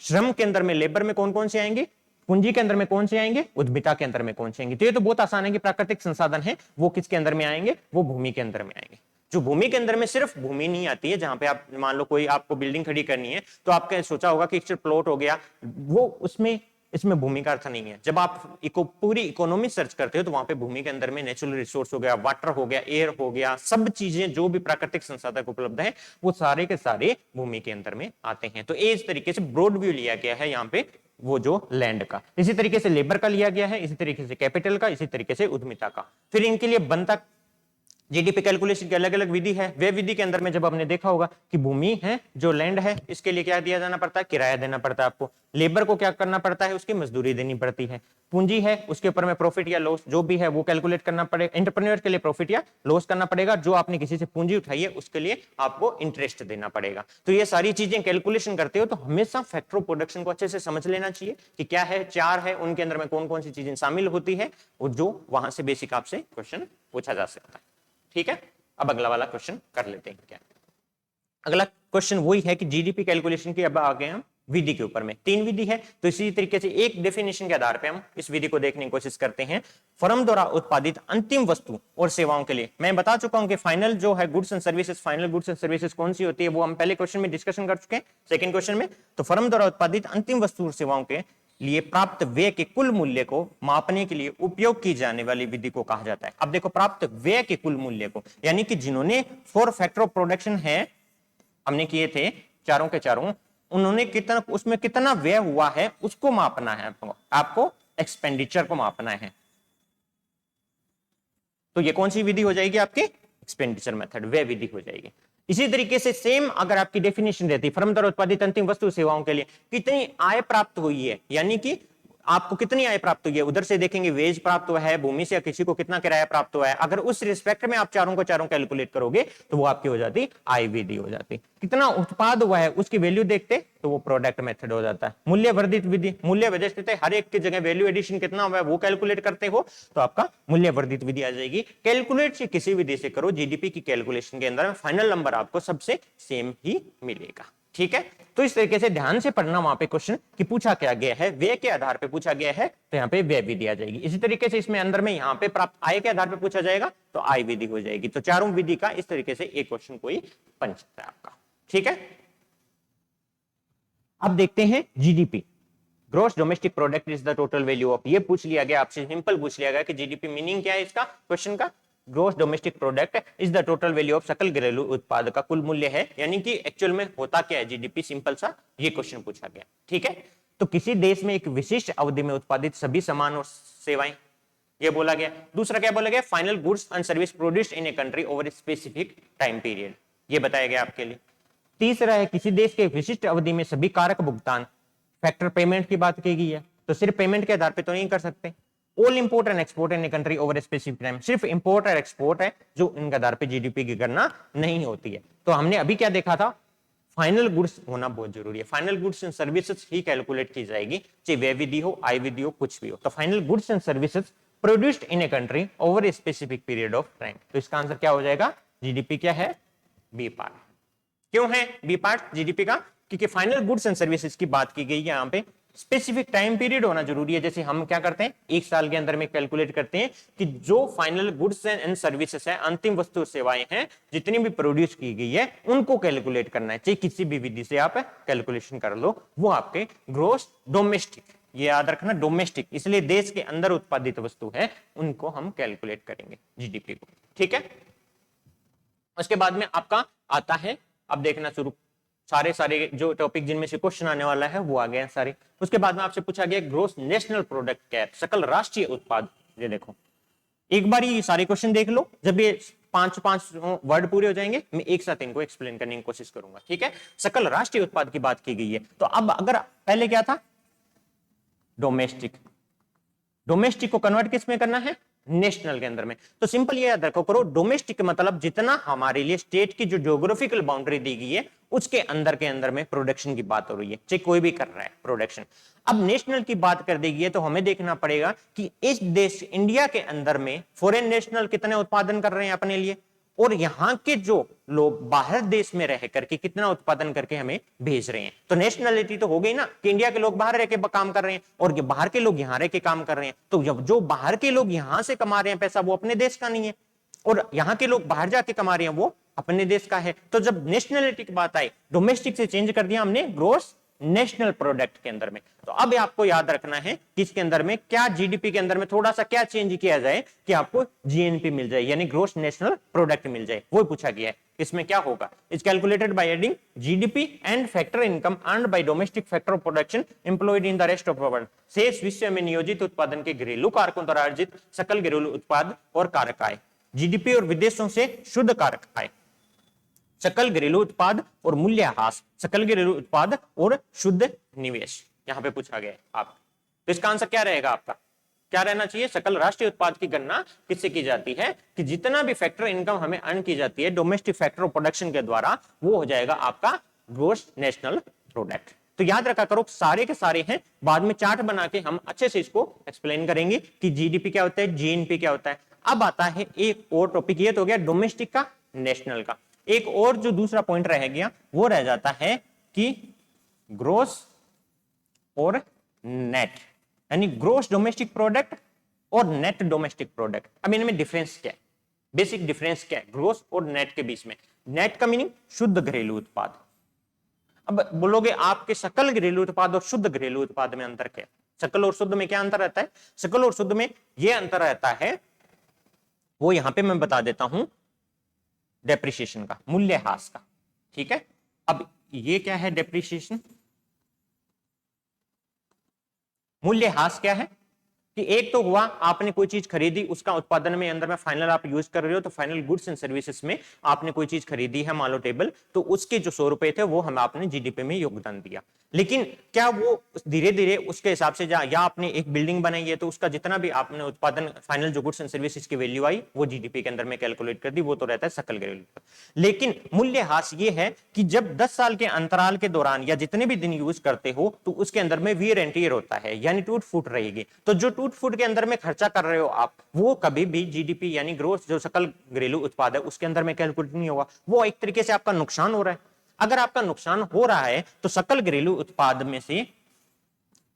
श्रम के अंदर में लेबर में कौन कौन से आएंगे, पूंजी के अंदर में कौन से आएंगे, उद्यमिता के अंदर में कौन से आएंगे। तो ये तो बहुत आसान है कि प्राकृतिक संसाधन है वो किसके अंदर में आएंगे, वो भूमि के अंदर में आएंगे। जो भूमि के अंदर में सिर्फ भूमि नहीं आती है, जहां पे आप मान लो कोई आपको बिल्डिंग खड़ी करनी है तो आपने सोचा होगा कि सिर्फ प्लॉट हो गया, वो उसमें इसमें भूमि का अर्थ नहीं है। जब आप पूरी इकोनॉमी सर्च करते हो तो वहां पे भूमि के अंदर में नेचुरल रिसोर्स हो गया, वाटर हो गया, एयर हो गया, सब चीजें जो भी प्राकृतिक संसाधन उपलब्ध है वो सारे के सारे भूमि के अंदर में आते हैं। तो इस तरीके से ब्रॉड व्यू लिया गया है यहाँ पे वो जो लैंड का, इसी तरीके से लेबर का लिया गया है, इसी तरीके से कैपिटल का, इसी तरीके से उद्यमिता का। फिर इनके लिए बनता जीडीपी कैलकुलेशन की अलग अलग विधि है। वे विधि के अंदर में जब हमने देखा होगा कि भूमि है जो लैंड है, इसके लिए क्या दिया जाना पड़ता है, किराया देना पड़ता है आपको। लेबर को क्या करना पड़ता है, उसकी मजदूरी देनी पड़ती है। पूंजी है, उसके ऊपर में प्रॉफिट या लॉस जो भी है वो कैलकुलेट करना पड़ेगा। एंटरप्रेन्योर के लिए प्रॉफिट या लॉस करना पड़ेगा, जो आपने किसी से पूंजी उठाई है उसके लिए आपको इंटरेस्ट देना पड़ेगा। तो ये सारी चीजें कैलकुलेशन करते हो तो हमेशा फैक्टर ऑफ प्रोडक्शन को अच्छे से समझ लेना चाहिए कि क्या है, 4 है, उनके अंदर में कौन कौन सी चीजें शामिल होती है, और जो वहां से बेसिक आपसे क्वेश्चन पूछा जा सकता है। ठीक है, अब अगला वाला क्वेश्चन कर लेते हैं। क्या अगला क्वेश्चन वही है कि जीडीपी कैलकुलेशन की अब आ गए हम विधि के ऊपर में। 3 विधि है, तो इसी तरीके से एक डेफिनेशन के आधार पे हम इस विधि को देखने की कोशिश करते हैं। फर्म द्वारा उत्पादित अंतिम वस्तु और सेवाओं के लिए मैं बता चुका हूं कि फाइनल जो है goods and services, final goods and services कौन सी होती है वो हम पहले क्वेश्चन में डिस्कशन कर चुके हैं, सेकंड क्वेश्चन में। तो फर्म द्वारा उत्पादित अंतिम वस्तु और सेवाओं के लिए प्राप्त व्यय के कुल मूल्य को मापने के लिए उपयोग की जाने वाली विधि को कहा जाता है। अब देखो, प्राप्त व्यय के कुल मूल्य को, यानी कि जिन्होंने 4 फैक्टर ऑफ प्रोडक्शन है हमने किए थे चारों के चारों, उन्होंने कितना, उसमें कितना व्यय हुआ है उसको मापना है आपको एक्सपेंडिचर को मापना है। तो ये कौन सी विधि हो जाएगी आपकी, एक्सपेंडिचर मेथड, व्यय विधि हो जाएगी। इसी तरीके से सेम अगर आपकी डेफिनेशन रहती, फर्म द्वारा उत्पादित अंतिम वस्तु सेवाओं के लिए कितनी आय प्राप्त हुई है, यानी कि आपको कितनी आय प्राप्त हुई है, उधर से देखेंगे वेज प्राप्त हुआ है, भूमि से किसी को कितना किराया प्राप्त हुआ है। अगर उस रिस्पेक्ट में आप चारों को चारों कैलकुलेट करोगे तो वो आपकी हो जाती आय विधि हो जाती। कितना उत्पाद हुआ है उसकी वैल्यू देखते तो वो प्रोडक्ट मेथड हो जाता है। मूल्य वर्धित विधि, मूल्य वर्धित हर एक की जगह वैल्यू एडिशन कितना हुआ है वो कैलकुलेट करते हो तो आपका मूल्य वर्धित विधि आ जाएगी। कैलकुलेट से किसी विधि से करो, जीडीपी की कैलकुलेशन के अंदर फाइनल नंबर आपको सबसे सेम ही मिलेगा। ठीक है, तो इस तरीके से ध्यान से पढ़ना वहां पे क्वेश्चन कि पूछा क्या गया है, व्यय के आधार पे पूछा गया है तो यहाँ पे व्यय विधि आ जाएगी। इसी तरीके से इसमें अंदर में यहाँ पे प्राप्त आय के आधार पे पूछा जाएगा तो आय विधि हो जाएगी। तो चारों विधि का इस तरीके से एक क्वेश्चन कोई बन सकता है आपका। ठीक है, अब देखते हैं GDP, gross domestic product is the total value of, ये पूछ लिया गया आपसे, सिंपल पूछ लिया गया कि जीडीपी मीनिंग क्या है इसका क्वेश्चन का। Gross domestic product is the total value of, सकल घरेलू उत्पाद का कुल मूल्य है, यानी कि एक्चुअल में होता क्या है जीडीपी, सिंपल सा ये क्वेश्चन पूछा गया। ठीक है, तो किसी देश में एक विशिष्ट अवधि में उत्पादित सभी सामान और सेवाएं, ये बोला गया। दूसरा क्या बोला गया, final goods and service produced in a country over a specific time period, ये बताया गया आपके लिए। तीसरा है किसी देश के विशिष्ट अवधि में सभी कारक भुगतान, फैक्टर पेमेंट की बात की गई है, तो सिर्फ पेमेंट के आधार पे तो नहीं कर सकते, all import and export in a country over a specific time, सिर्फ इंपोर्ट और एक्सपोर्ट है जो इनके आधार पे जीडीपी की गणना नहीं होती है। तो हमने अभी क्या देखा था, फाइनल गुड्स होना बहुत जरूरी है, final goods and services he calculate की जाएगी, चाहे व्यय विधि हो, आय विधि हो, कुछ भी हो। तो final goods and services produced in a country over a specific period of time. तो इसका आंसर क्या हो जाएगा, जीडीपी क्या है, बी पार्ट। क्यों है बी पार्ट जीडीपी का, क्योंकि फाइनल गुड्स एंड सर्विसेज की बात की गई है, यहाँ पे स्पेसिफिक टाइम पीरियड होना जरूरी है। जैसे हम क्या करते हैं, एक साल के अंदर में कैलकुलेट करते हैं कि जो फाइनल गुड्स एंड सर्विसेज है, अंतिम वस्तु और सेवाएं हैं, जितनी भी प्रोड्यूस की गई है उनको कैलकुलेट करना है, चाहे किसी भी विधि से आप कैलकुलेशन कर लो, वो आपके ग्रोस डोमेस्टिक, ये याद रखना डोमेस्टिक, इसलिए देश के अंदर उत्पादित वस्तु है उनको हम कैलकुलेट करेंगे जीडीपी को, ठीक है। उसके बाद में आपका आता है, अब देखना शुरू, सारे जो टॉपिक जिनमें से क्वेश्चन आने वाला है वो आ गए हैं सारे। उसके बाद में आपसे पूछा गया ग्रोस नेशनल प्रोडक्ट क्या है, सकल राष्ट्रीय उत्पाद। ये देखो एक बार ये सारे क्वेश्चन देख लो, जब ये पांच वर्ड पूरे हो जाएंगे मैं एक साथ इनको एक्सप्लेन करने की कोशिश करूंगा, ठीक है। सकल राष्ट्रीय उत्पाद की बात की गई है, तो अब अगर पहले क्या था, डोमेस्टिक, डोमेस्टिक को कन्वर्ट किस में करना है, नेशनल के अंदर में। तो सिंपल ये याद रखो करो, डोमेस्टिक मतलब जितना हमारे लिए स्टेट की जो ज्योग्राफिकल बाउंड्री दी गई है उसके अंदर के अंदर में प्रोडक्शन की बात हो रही है, चाहे कोई भी कर रहा है प्रोडक्शन। अब नेशनल की बात कर दी गई है तो हमें देखना पड़ेगा कि इस देश इंडिया के अंदर में फॉरेन नेशनल कितने उत्पादन कर रहे हैं अपने लिए, और यहाँ के जो लोग बाहर देश में रह करके कितना उत्पादन करके हमें भेज रहे हैं। तो नेशनलिटी तो हो गई ना कि इंडिया के लोग बाहर रह के काम कर रहे हैं और ये बाहर के लोग यहाँ रह के काम कर रहे हैं। तो जब जो बाहर के लोग यहाँ से कमा रहे हैं पैसा, वो अपने देश का नहीं है, और यहाँ के लोग बाहर जाके कमा रहे हैं वो अपने देश का है। तो जब नेशनलिटी की बात आई, डोमेस्टिक से चेंज कर दिया हमने ग्रोस नेशनल प्रोडक्ट के अंदर में। तो अब आपको याद रखना है कि इसके अंदर में क्या, जीडीपी के अंदर में थोड़ा सा क्या चेंज किया जाए कि आपको जीएनपी मिल जाए, यानी ग्रोस नेशनल प्रोडक्ट मिल जाए, वो पूछा गया है। इसमें क्या होगा, is calculated by adding GDP and factor income earned bye domestic factor of production employed in the rest of the world. शेष विश्व में नियोजित उत्पादन के घरेलू कारकों द्वारा अर्जित सकल घरेलू उत्पाद और कारक आय, जीडीपी और विदेशों से शुद्ध कारक आय, सकल घरेलू उत्पाद और मूल्यह्रास, सकल घरेलू उत्पाद और शुद्ध निवेश, यहां पे पूछा गया है आप। तो इसका आंसर क्या रहेगा आपका, क्या रहना चाहिए, सकल राष्ट्रीय उत्पाद की गणना किससे की जाती है कि जितना भी फैक्टर इनकम हमें अर्न की जाती है डोमेस्टिक फैक्टर ऑफ प्रोडक्शन के द्वारा, वो हो जाएगा आपका ग्रोस नेशनल प्रोडक्ट। तो याद रखा करो सारे के सारे हैं, बाद में चार्ट बना के हम अच्छे से इसको एक्सप्लेन करेंगे कि जीडीपी क्या होता है, जीएनपी क्या होता है। अब आता है एक और टॉपिक, ये तो हो गया डोमेस्टिक का, नेशनल का। एक और जो दूसरा पॉइंट रह गया वो रह जाता है कि ग्रोस और नेट, यानी ग्रोस डोमेस्टिक प्रोडक्ट और नेट डोमेस्टिक प्रोडक्ट। अब इनमें डिफरेंस क्या है, बेसिक डिफरेंस क्या है ग्रोस और नेट के बीच में। नेट का मीनिंग शुद्ध घरेलू उत्पाद। अब बोलोगे आपके सकल घरेलू उत्पाद और शुद्ध घरेलू उत्पाद में अंतर क्या है, सकल और शुद्ध में क्या अंतर रहता है, सकल और शुद्ध में यह अंतर रहता है, वो यहां पे मैं बता देता हूं, डेप्रिसिएशन का, मूल्यह्रास का, ठीक है। अब ये क्या है डेप्रिसिएशन, मूल्यह्रास क्या है कि एक तो हुआ आपने कोई चीज खरीदी, उसका उत्पादन में अंदर में फाइनल आप यूज कर रहे हो, तो फाइनल गुड्स एंड सर्विसेज में आपने कोई चीज खरीदी है, मान लो टेबल, तो उसके जो 100 रुपए थे वो हम आपने जीडीपी में योगदान दिया। लेकिन क्या वो धीरे धीरे उसके हिसाब से या आपने एक बिल्डिंग बनाई है तो उसका जितना भी आपने उत्पादन फाइनल जो गुड्स एंड सर्विसेज की वैल्यू आई वो जीडीपी के अंदर में कैलकुलेट कर दी, वो तो रहता है सकल घरेलू। लेकिन मूल्यह्रास ये है कि जब 10 साल के अंतराल के दौरान या जितने भी दिन यूज करते हो तो उसके अंदर में वियर एंड टियर होता है, यानी टूट फूट रहेगी। तो जो टूट फूट के अंदर में खर्चा कर रहे हो आप, वो कभी भी जीडीपी यानी ग्रोस जो सकल घरेलू उत्पाद है उसके अंदर में कैलकुलेट नहीं होगा, वो एक तरीके से आपका नुकसान हो रहा है। अगर आपका नुकसान हो रहा है तो सकल घरेलू उत्पाद में से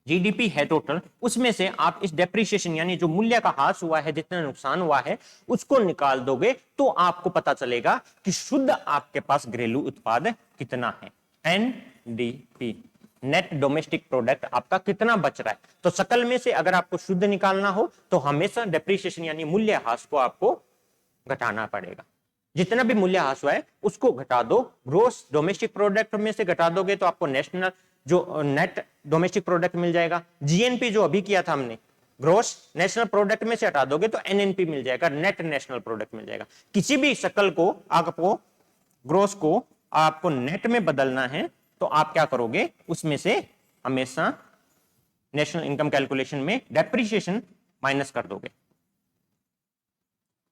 जीडीपी है टोटल, उसमें से आप इस डेप्रिसिएशन यानी जो मूल्य का ह्रास हुआ है, जितना नुकसान हुआ है उसको निकाल दोगे तो आपको पता चलेगा कि शुद्ध आपके पास घरेलू उत्पाद कितना है, एनडीपी, नेट डोमेस्टिक प्रोडक्ट आपका कितना बच रहा है। तो सकल में से अगर आपको शुद्ध निकालना हो तो हमेशा डेप्रिसिएशन यानी मूल्यह्रास को आपको घटाना पड़ेगा, जितना भी मूल्यह्रास हुआ है उसको घटा दो। ग्रोस डोमेस्टिक प्रोडक्ट में से घटा दोगे तो आपको नेशनल जो नेट डोमेस्टिक प्रोडक्ट मिल जाएगा। जीएनपी जो अभी किया था हमने, ग्रोस नेशनल प्रोडक्ट में से हटा दोगे तो एनएनपी मिल जाएगा, नेट नेशनल प्रोडक्ट मिल जाएगा। किसी भी सकल को आपको ग्रोस को आपको नेट में बदलना है तो आप क्या करोगे, उसमें से हमेशा नेशनल इनकम कैलकुलेशन में डेप्रिसिएशन माइनस कर दोगे,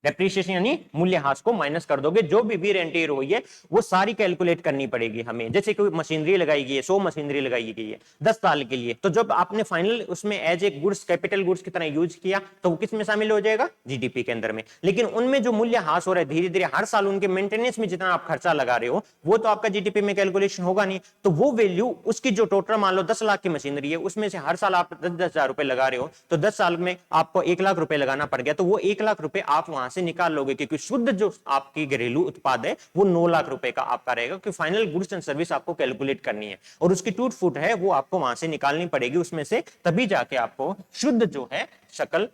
डेप्रिसिएशन यानी मूल्यह्रास को माइनस कर दोगे। जो भी वीर एंड टियर हुई है वो सारी कैलकुलेट करनी पड़ेगी हमें। जैसे कोई मशीनरी लगाई गई है, 100 मशीनरी लगाई गई है 10 साल के लिए, तो जब आपने फाइनल उसमें as a goods, capital goods की तरह यूज किया तो वो किस में शामिल हो जाएगा, जीडीपी के अंदर में। लेकिन उनमें जो मूल्यह्रास हो रहा है धीरे धीरे हर साल, उनके मेंटेनेंस में जितना आप खर्चा लगा रहे हो वो तो आपका जीडीपी में कैलकुलेशन होगा नहीं। तो वो वैल्यू उसकी जो टोटल मान लो 10 लाख की मशीनरी है, उसमें से हर साल आप 10,000 रुपए लगा रहे हो, तो 10 साल में आपको 1 लाख रुपए लगाना पड़ गया, तो वो 1 लाख रुपए आप वहां से निकाल लोगे, क्योंकि शुद्ध जो आपकी घरेलू उत्पाद है वो 9 लाख रुपए का आपका रहेगा, क्योंकि फाइनल गुड्स एंड सर्विस आपको कैलकुलेट करनी है और उसकी टूट फूट है वो आपको वहां से निकालनी पड़ेगी उसमें से, तभी जाके आपको शुद्ध जो है शकल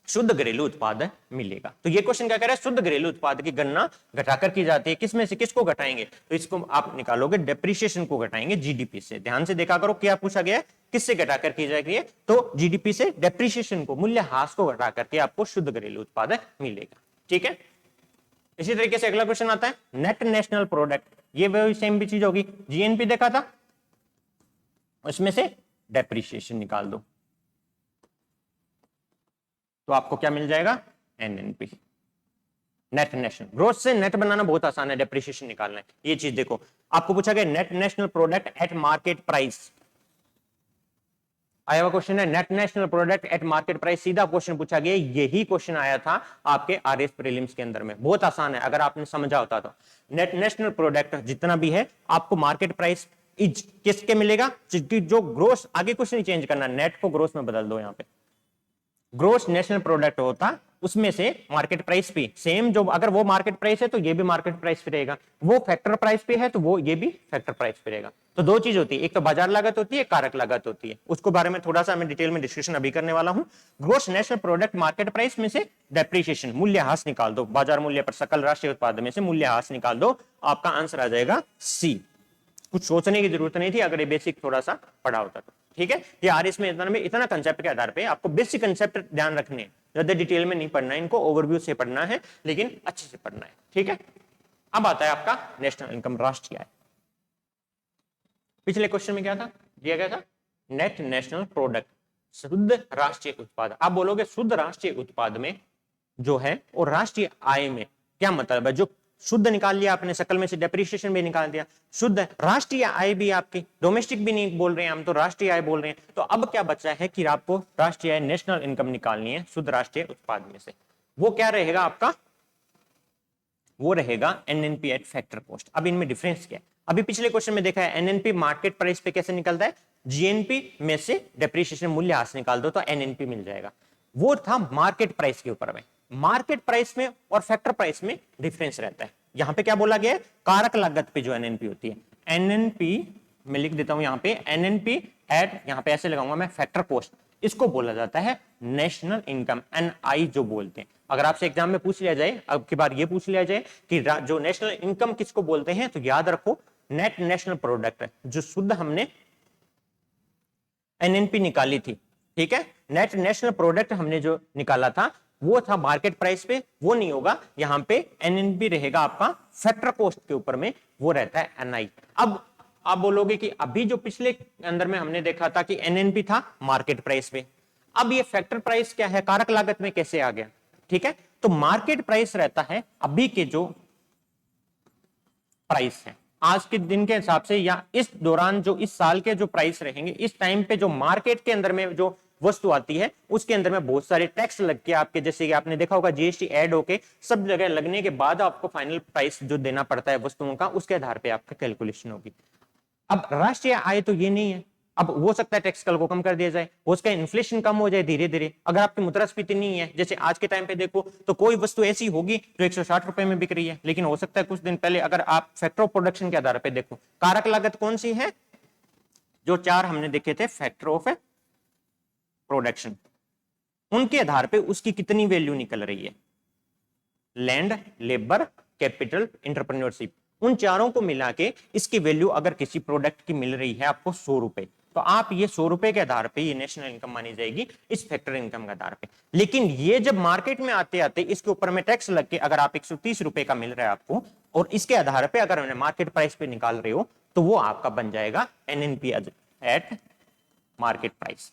शुद्ध घरेलू उत्पाद मिलेगा। तो ये क्वेश्चन क्या कह रहा है, शुद्ध घरेलू उत्पाद की गणना घटाकर की जाती है, किसमें से किसको घटाएंगे, तो इसको आप निकालोगे डेप्रिसिएशन को घटाएंगे जीडीपी से। ध्यान से देखा करो क्या पूछा गया है, किससे घटाकर की जाएगी, तो जीडीपी से डेप्रिसिएशन को, मूल्यह्रास को घटा करके आपको शुद्ध घरेलू उत्पाद मिलेगा। ठीक है, इसी तरीके से अगला क्वेश्चन आता है नेट नेशनल प्रोडक्ट। ये वही सेम भी चीज होगी, जीएनपी देखा था, उसमें से डेप्रिसिएशन निकाल दो तो आपको क्या मिल जाएगा, एनएनपी, नेट नेशनल। ग्रोथ से नेट बनाना बहुत आसान है, डेप्रिसिएशन निकालना है। ये चीज देखो, आपको पूछा गया net national product at market price, आया हुआ क्वेश्चन है net national product at market price, सीधा क्वेश्चन पूछा गया। यही क्वेश्चन आया था आपके आरएस प्रीलिम्स के अंदर में, बहुत आसान है अगर आपने समझा होता तो। नेट नेशनल प्रोडक्ट जितना भी है आपको मार्केट प्राइस किसके मिलेगा, जो ग्रोस, आगे कुछ नहीं चेंज करना, नेट को ग्रोस में बदल दो, यहां पे ग्रोस नेशनल प्रोडक्ट होता उसमें से मार्केट प्राइस भी सेम, जो अगर वो मार्केट प्राइस है तो ये भी मार्केट प्राइस पे रहेगा, वो फैक्टर प्राइस पे है तो वो ये भी फैक्टर प्राइस पे रहेगा। तो दो चीज होती है, एक तो बाजार लागत होती है, कारक लागत होती है, उसको बारे में थोड़ा सा मैं डिटेल में डिस्कशन अभी करने वाला हूं। Gross national product market price में से डेप्रिसिएशन, मूल्यह्रास निकाल दो, बाजार मूल्य पर सकल राष्ट्रीय उत्पाद में से मूल्यह्रास निकाल दो, आपका आंसर आ जाएगा सी। कुछ सोचने की जरूरत नहीं थी अगर ये बेसिक थोड़ा सा पढ़ा होता तो। ठीक है, ये आरएस में इतना कंसेप्ट के आधार पे आपको बेसिक कंसेप्ट ध्यान रखने हैं, ज्यादा डिटेल में नहीं पढ़ना है, इनको ओवरव्यू से पढ़ना है लेकिन अच्छे से पढ़ना है। ठीक है, अब आता है आपका नेशनल इनकम, राष्ट्रीय आय। पिछले क्वेश्चन में क्या था, दिया गया था नेट नेशनल प्रोडक्ट, शुद्ध राष्ट्रीय उत्पाद। आप बोलोगे शुद्ध राष्ट्रीय उत्पाद में जो है और राष्ट्रीय आय में क्या मतलब है, जो शुद्ध निकाल लिया आपने, सकल में से डेप्रिसिएशन भी निकाल दिया, शुद्ध राष्ट्रीय आय भी आपकी, डोमेस्टिक भी नहीं बोल रहे हैं हम तो राष्ट्रीय आय बोल रहे हैं, तो अब क्या बचा है कि आपको राष्ट्रीय आय, नेशनल इनकम निकालनी है शुद्ध राष्ट्रीय उत्पाद में से। वो क्या रहेगा आपका, वो रहेगा एनएनपी एट फैक्टर कॉस्ट। अब इनमें डिफरेंस क्या है, अभी पिछले क्वेश्चन में देखा है एनएनपी मार्केट प्राइस पे कैसे निकलता है, जीएनपी में से डेप्रिसिएशन मूल्यह्रास निकाल दो तो एनएनपी मिल जाएगा, वो था मार्केट प्राइस के ऊपर में। मार्केट प्राइस में और फैक्टर प्राइस में डिफरेंस रहता है। यहां पे क्या बोला गया है, कारक लागत पे जो एनएनपी होती है, एनएनपी मैं लिख देता हूं यहां पे, एनएनपी एट, यहां पे ऐसे लगाऊंगा मैं, फैक्टर कॉस्ट, इसको बोला जाता है नेशनल इनकम, एनआई जो बोलते हैं। अगर आपसे एग्जाम में पूछ लिया जाए, अब की बार ये पूछ लिया जाए कि जो नेशनल इनकम किसको बोलते हैं, तो याद रखो नेट नेशनल प्रोडक्ट, जो शुद्ध हमने एनएनपी निकाली थी। ठीक है, नेट नेशनल प्रोडक्ट हमने जो निकाला था वो था मार्केट प्राइस पे, वो नहीं होगा, यहां पे एनएनपी रहेगा आपका फैक्टर कॉस्ट के ऊपर में, वो रहता है एनआई। अब आप बोलोगे कि अभी जो पिछले अंदर में हमने देखा था कि एनएनपी था मार्केट प्राइस पे, अब ये फैक्टर प्राइस क्या है, कारक लागत में कैसे आ गया। ठीक है, तो मार्केट प्राइस रहता है अभी के जो प्राइस है आज के दिन के हिसाब से, या इस दौरान जो इस साल के जो प्राइस रहेंगे, इस टाइम पे जो मार्केट के अंदर में जो वस्तु आती है उसके अंदर में बहुत सारे टैक्स लग के आपके, जैसे कि आपने देखा होगा जीएसटी ऐड होके सब जगह लगने के बाद आपको फाइनल प्राइस जो देना पड़ता है वस्तुओं का, उसके आधार पे आपका कैलकुलेशन होगी। अब राष्ट्रीय आय तो ये नहीं है, अब हो सकता है टैक्स कल को कम कर दिया जाए, हो सकता है इन्फ्लेशन कम हो जाए धीरे धीरे। अगर आपकी मुद्रास्फीति नहीं है, जैसे आज के टाइम पे देखो तो कोई वस्तु ऐसी होगी जो 160 रुपए में बिक रही है, लेकिन हो सकता है कुछ दिन पहले अगर आप फैक्टर ऑफ प्रोडक्शन के आधार पर देखो, कारक लागत कौन सी है, जो चार हमने देखे थे फैक्टर ऑफ प्रोडक्शन, उनके आधार पे उसकी कितनी वैल्यू निकल रही है, लैंड, लेबर, कैपिटल, एंटरप्रेन्योरशिप, उन चारों को मिला के इसकी वैल्यू अगर किसी प्रोडक्ट की मिल रही है आपको 100 रुपए, तो आप ये 100 रुपए के आधार पे ये नेशनल इनकम मानी जाएगी इस फैक्टर इनकम के आधार पे। लेकिन ये जब मार्केट में आते आते इसके ऊपर में टैक्स लग के अगर आप 130 रुपए का मिल रहा है आपको, और इसके आधार पे अगर मार्केट प्राइस पे निकाल रहे हो, तो वो आपका बन जाएगा NNP eight market price.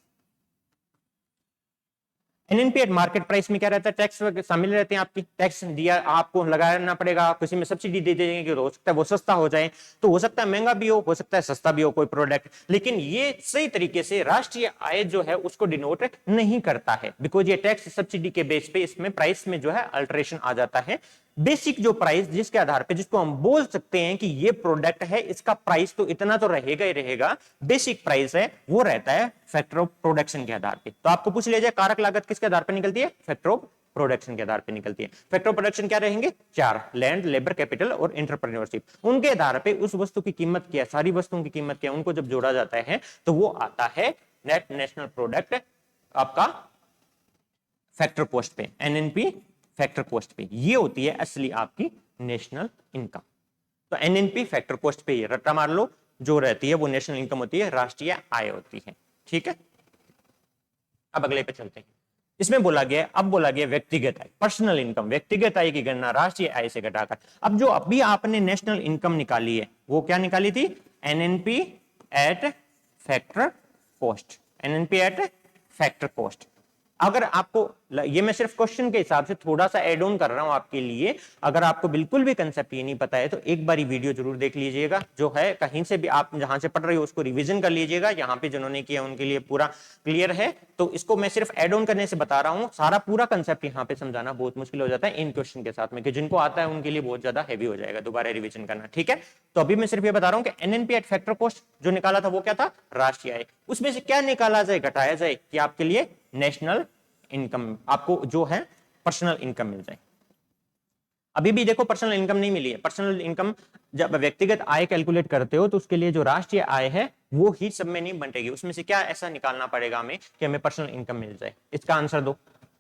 NNP eight market price में क्या रहता है, टैक्स शामिल रहते हैं, आपकी टैक्स दिया आपको लगाना पड़ेगा, किसी में सब्सिडी दे देंगे कि हो सकता है वो सस्ता हो जाए, तो हो सकता है महंगा भी हो सकता है सस्ता भी हो कोई प्रोडक्ट, लेकिन ये सही तरीके से राष्ट्रीय आय जो है उसको डिनोट नहीं करता है, बिकॉज ये टैक्स सब्सिडी के बेस पे इसमें प्राइस में जो है अल्टरेशन आ जाता है। बेसिक जो प्राइस जिसके आधार पे जिसको हम बोल सकते हैं कि ये प्रोडक्ट है, इसका प्राइस तो इतना तो रहेगा ही रहेगा, बेसिक प्राइस है वो रहता है फैक्टर ऑफ प्रोडक्शन के आधार पे। तो आपको पूछ लिया जाए कारक लागत किसके आधार पे निकलती है, फैक्टर ऑफ प्रोडक्शन के आधार पे निकलती है। फैक्टर ऑफ प्रोडक्शन क्या रहेंगे, चार, लैंड, लेबर, कैपिटल और एंटरप्रेन्योरशिप। उनके आधार पे उस वस्तु की कीमत क्या है, सारी वस्तुओं की कीमत क्या है, उनको जब जोड़ा जाता है तो वो आता है नेट नेशनल प्रोडक्ट आपका फैक्टर कॉस्ट पे, एनएनपी फैक्टर कॉस्ट पे, ये होती है असली आपकी नेशनल इनकम। तो एनएनपी फैक्टर कॉस्ट पे ये रट्टा मार लो, जो रहती है वो नेशनल इनकम होती है, राष्ट्रीय आय होती है। ठीक है, अब अगले पे चलते हैं। इसमें बोला गया, अब बोला गया व्यक्तिगत आय, पर्सनल इनकम, व्यक्तिगत आय की गणना राष्ट्रीय आय से घटाकर। अब जो अभी आपने नेशनल इनकम निकाली है वो क्या निकाली थी, NNP eight factor cost, NNP eight factor cost. अगर आपको ये मैं सिर्फ क्वेश्चन के हिसाब से थोड़ा सा एड ऑन कर रहा हूं आपके लिए, अगर आपको बिल्कुल भी कंसेप्ट ये नहीं पता है तो एक बारी वीडियो जरूर देख लीजिएगा, जो है कहीं से भी आप जहां से पढ़ रहे हो उसको रिवीजन कर लीजिएगा, यहाँ पे जिन्होंने किया उनके लिए पूरा क्लियर है। तो इसको मैं सिर्फ एड ऑन करने से बता रहा हूँ, सारा पूरा कंसेप्ट यहाँ पे समझाना बहुत मुश्किल हो जाता है इन क्वेश्चन के साथ में, कि जिनको आता है उनके लिए बहुत ज्यादा हैवी हो जाएगा दोबारा रिविजन करना। ठीक है, तो अभी मैं सिर्फ ये बता रहा हूँ कि एनएनपी एट फैक्टर कॉस्ट जो निकाला था वो क्या था, राष्ट्रीय आय। उसमें से क्या निकाला जाए, घटाया जाए कि आपके लिए नेशनल इनकम, आपको जो है पर्सनल इनकम मिल जाए। अभी भी देखो पर्सनल इनकम नहीं मिली है, पर्सनल इनकम जब व्यक्तिगत आय कैलकुलेट करते हो तो उसके लिए जो राष्ट्रीय आय है वो ही सब में नहीं बंटेगी, उसमें से क्या ऐसा निकालना पड़ेगा हमें कि हमें पर्सनल इनकम मिल जाए। इसका आंसर दो,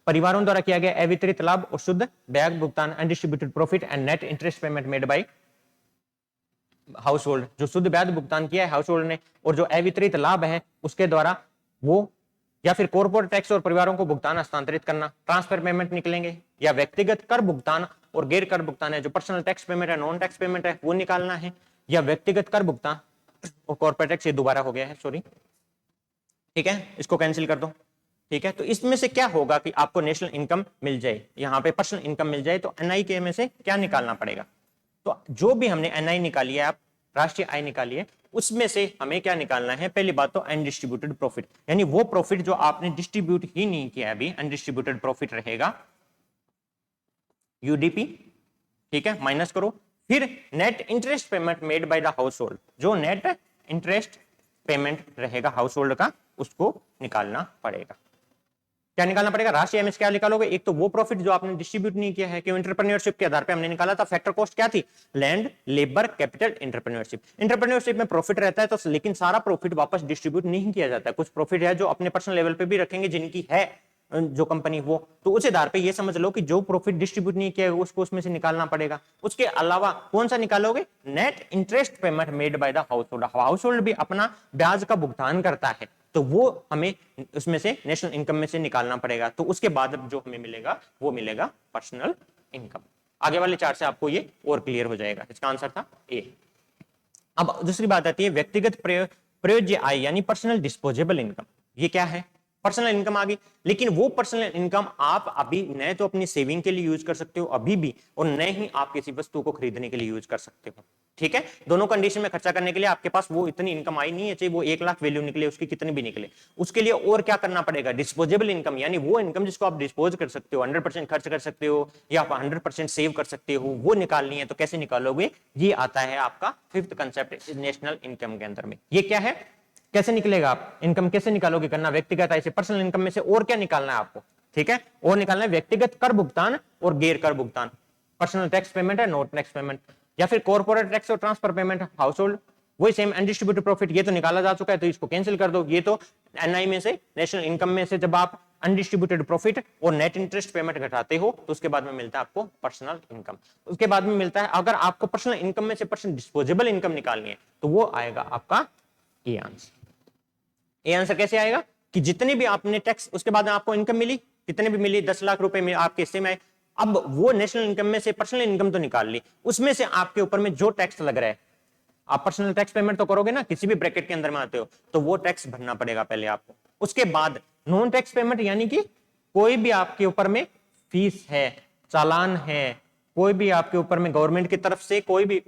परिवारों द्वारा किया गया अवितरित लाभ और शुद्ध ब्याज भुगतान, undistributed profit and net interest payment made by house hold, जो शुद्ध ब्याज भुगतान किया है हाउस होल्ड ने और जो अवितरित लाभ है उसके द्वारा वो, या फिर कॉर्पोरेट टैक्स और परिवारों को भुगतान हस्तांतरित करना, ट्रांसफर पेमेंट निकलेंगे, या व्यक्तिगत कर भुगतान और गैर कर भुगतान है, जो पर्सनल टैक्स पेमेंट है, नॉन टैक्स पेमेंट है वो निकालना है, या व्यक्तिगत कर भुगतान और कॉर्पोरेट टैक्स, ये दोबारा हो गया है सॉरी, ठीक है इसको कैंसिल कर दो। ठीक है, तो इसमें से क्या होगा कि आपको नेशनल इनकम मिल जाए, यहाँ पे पर्सनल इनकम मिल जाए, तो एनआई के में से क्या निकालना पड़ेगा, तो जो भी हमने एनआई निकाली है, आप राष्ट्रीय आय निकाली है, उसमें से हमें क्या निकालना है, पहली बात तो अनडिस्ट्रीब्यूटेड प्रॉफिट, यानी वो प्रॉफिट जो आपने डिस्ट्रीब्यूट ही नहीं किया अभी, अनडिस्ट्रीब्यूटेड प्रॉफिट रहेगा यूडीपी। ठीक है, माइनस करो, फिर net interest payment made by the house hold, जो नेट इंटरेस्ट पेमेंट रहेगा हाउस होल्ड का उसको निकालना पड़ेगा। क्या निकालना पड़ेगा, राष्ट्रीय आय में क्या निकालोगे, एक तो वो प्रॉफिट जो आपने डिस्ट्रीब्यूट नहीं किया है, कि एंटरप्रेन्योरशिप के आधार पे हमने निकाला था, फैक्टर कॉस्ट क्या थी, land, labour, capital, entrepreneurship. Entrepreneurship में प्रॉफिट रहता है तो, लेकिन सारा प्रॉफिट वापस डिस्ट्रीब्यूट नहीं किया जाता है, कुछ प्रॉफिट है जो अपने पर्सनल लेवल पे भी रखेंगे जिनकी है जो कंपनी वो, तो उस आधार पे ये समझ लो कि जो प्रॉफिट डिस्ट्रीब्यूट नहीं किया उसको उसमें से निकालना पड़ेगा। उसके अलावा कौन सा निकालोगे, net interest payment made by the house hold, house hold भी अपना ब्याज का भुगतान करता है तो वो हमें उसमें से नेशनल इनकम में से निकालना पड़ेगा, तो उसके बाद जो हमें मिलेगा वो मिलेगा पर्सनल इनकम। आगे वाले चार्ट से आपको ये और क्लियर हो जाएगा, इसका आंसर था ए। अब दूसरी बात आती है व्यक्तिगत प्रयोज्य आय यानी पर्सनल डिस्पोजेबल इनकम। ये क्या है, पर्सनल इनकम आ गई, लेकिन वो पर्सनल इनकम आप अभी न तो अपनी सेविंग के लिए यूज कर सकते हो अभी भी, और न ही आप किसी वस्तु को खरीदने के लिए यूज कर सकते हो। ठीक है, दोनों कंडीशन में खर्चा करने के लिए आपके पास वो इतनी इनकम आई नहीं है, चाहे वो 1 लाख वैल्यू निकले उसकी कितनी भी निकले, उसके लिए और क्या करना पड़ेगा, डिस्पोजेबल इनकम, यानी वो इनकम जिसको आप डिस्पोज कर सकते हो, 100% खर्च कर सकते हो या आप 100% सेव कर सकते हो, वो निकालनी है। तो कैसे निकालोगे, ये आता है आपका फिफ्थ कंसेप्ट नेशनल इनकम के अंदर में। ये क्या है, कैसे निकलेगा, आप इनकम कैसे निकालोगे, करना व्यक्तिगत आय से, पर्सनल इनकम में से और क्या निकालना है आपको। ठीक है, और निकालना है व्यक्तिगत कर भुगतान और गैर कर भुगतान, पर्सनल टैक्स पेमेंट है, नॉन टैक्स पेमेंट, या फिर कॉर्पोरेट टैक्स और ट्रांसफर पेमेंट हाउस होल्ड, वही सेम अनडिस्ट्रीब्यूटेड प्रॉफिट, ये तो निकाला जा चुका है तो इसको कैंसिल कर दो। ये तो एनआई में से, नेशनल इनकम में से जब आप अनडिस्ट्रीब्यूटेड प्रॉफिट और नेट इंटरेस्ट पेमेंट घटाते हो तो उसके बाद में मिलता है आपको पर्सनल इनकम। उसके बाद में मिलता है, अगर आपको पर्सनल इनकम में से पर्सनल डिस्पोजेबल इनकम निकालनी है तो वो आएगा आपका ए आंसर। ये आंसर कैसे आएगा कि जितनी भी आपने टैक्स, उसके बाद आपको इनकम मिली, कितने भी मिली, 10 लाख रुपए में आपके हिस्से में आए, अब वो नेशनल इनकम में से पर्सनल इनकम तो निकाल ली, उसमें से आपके ऊपर में जो टैक्स लग रहा है, आप पर्सनल टैक्स पेमेंट तो करोगे ना, किसी भी ब्रैकेट के अंदर में आते हो तो वो टैक्स भरना पड़ेगा पहले आपको। उसके बाद नॉन टैक्स पेमेंट यानी कि कोई भी आपके ऊपर में फीस है, चालान है, कोई भी आपके ऊपर में गवर्नमेंट की तरफ से कोई भी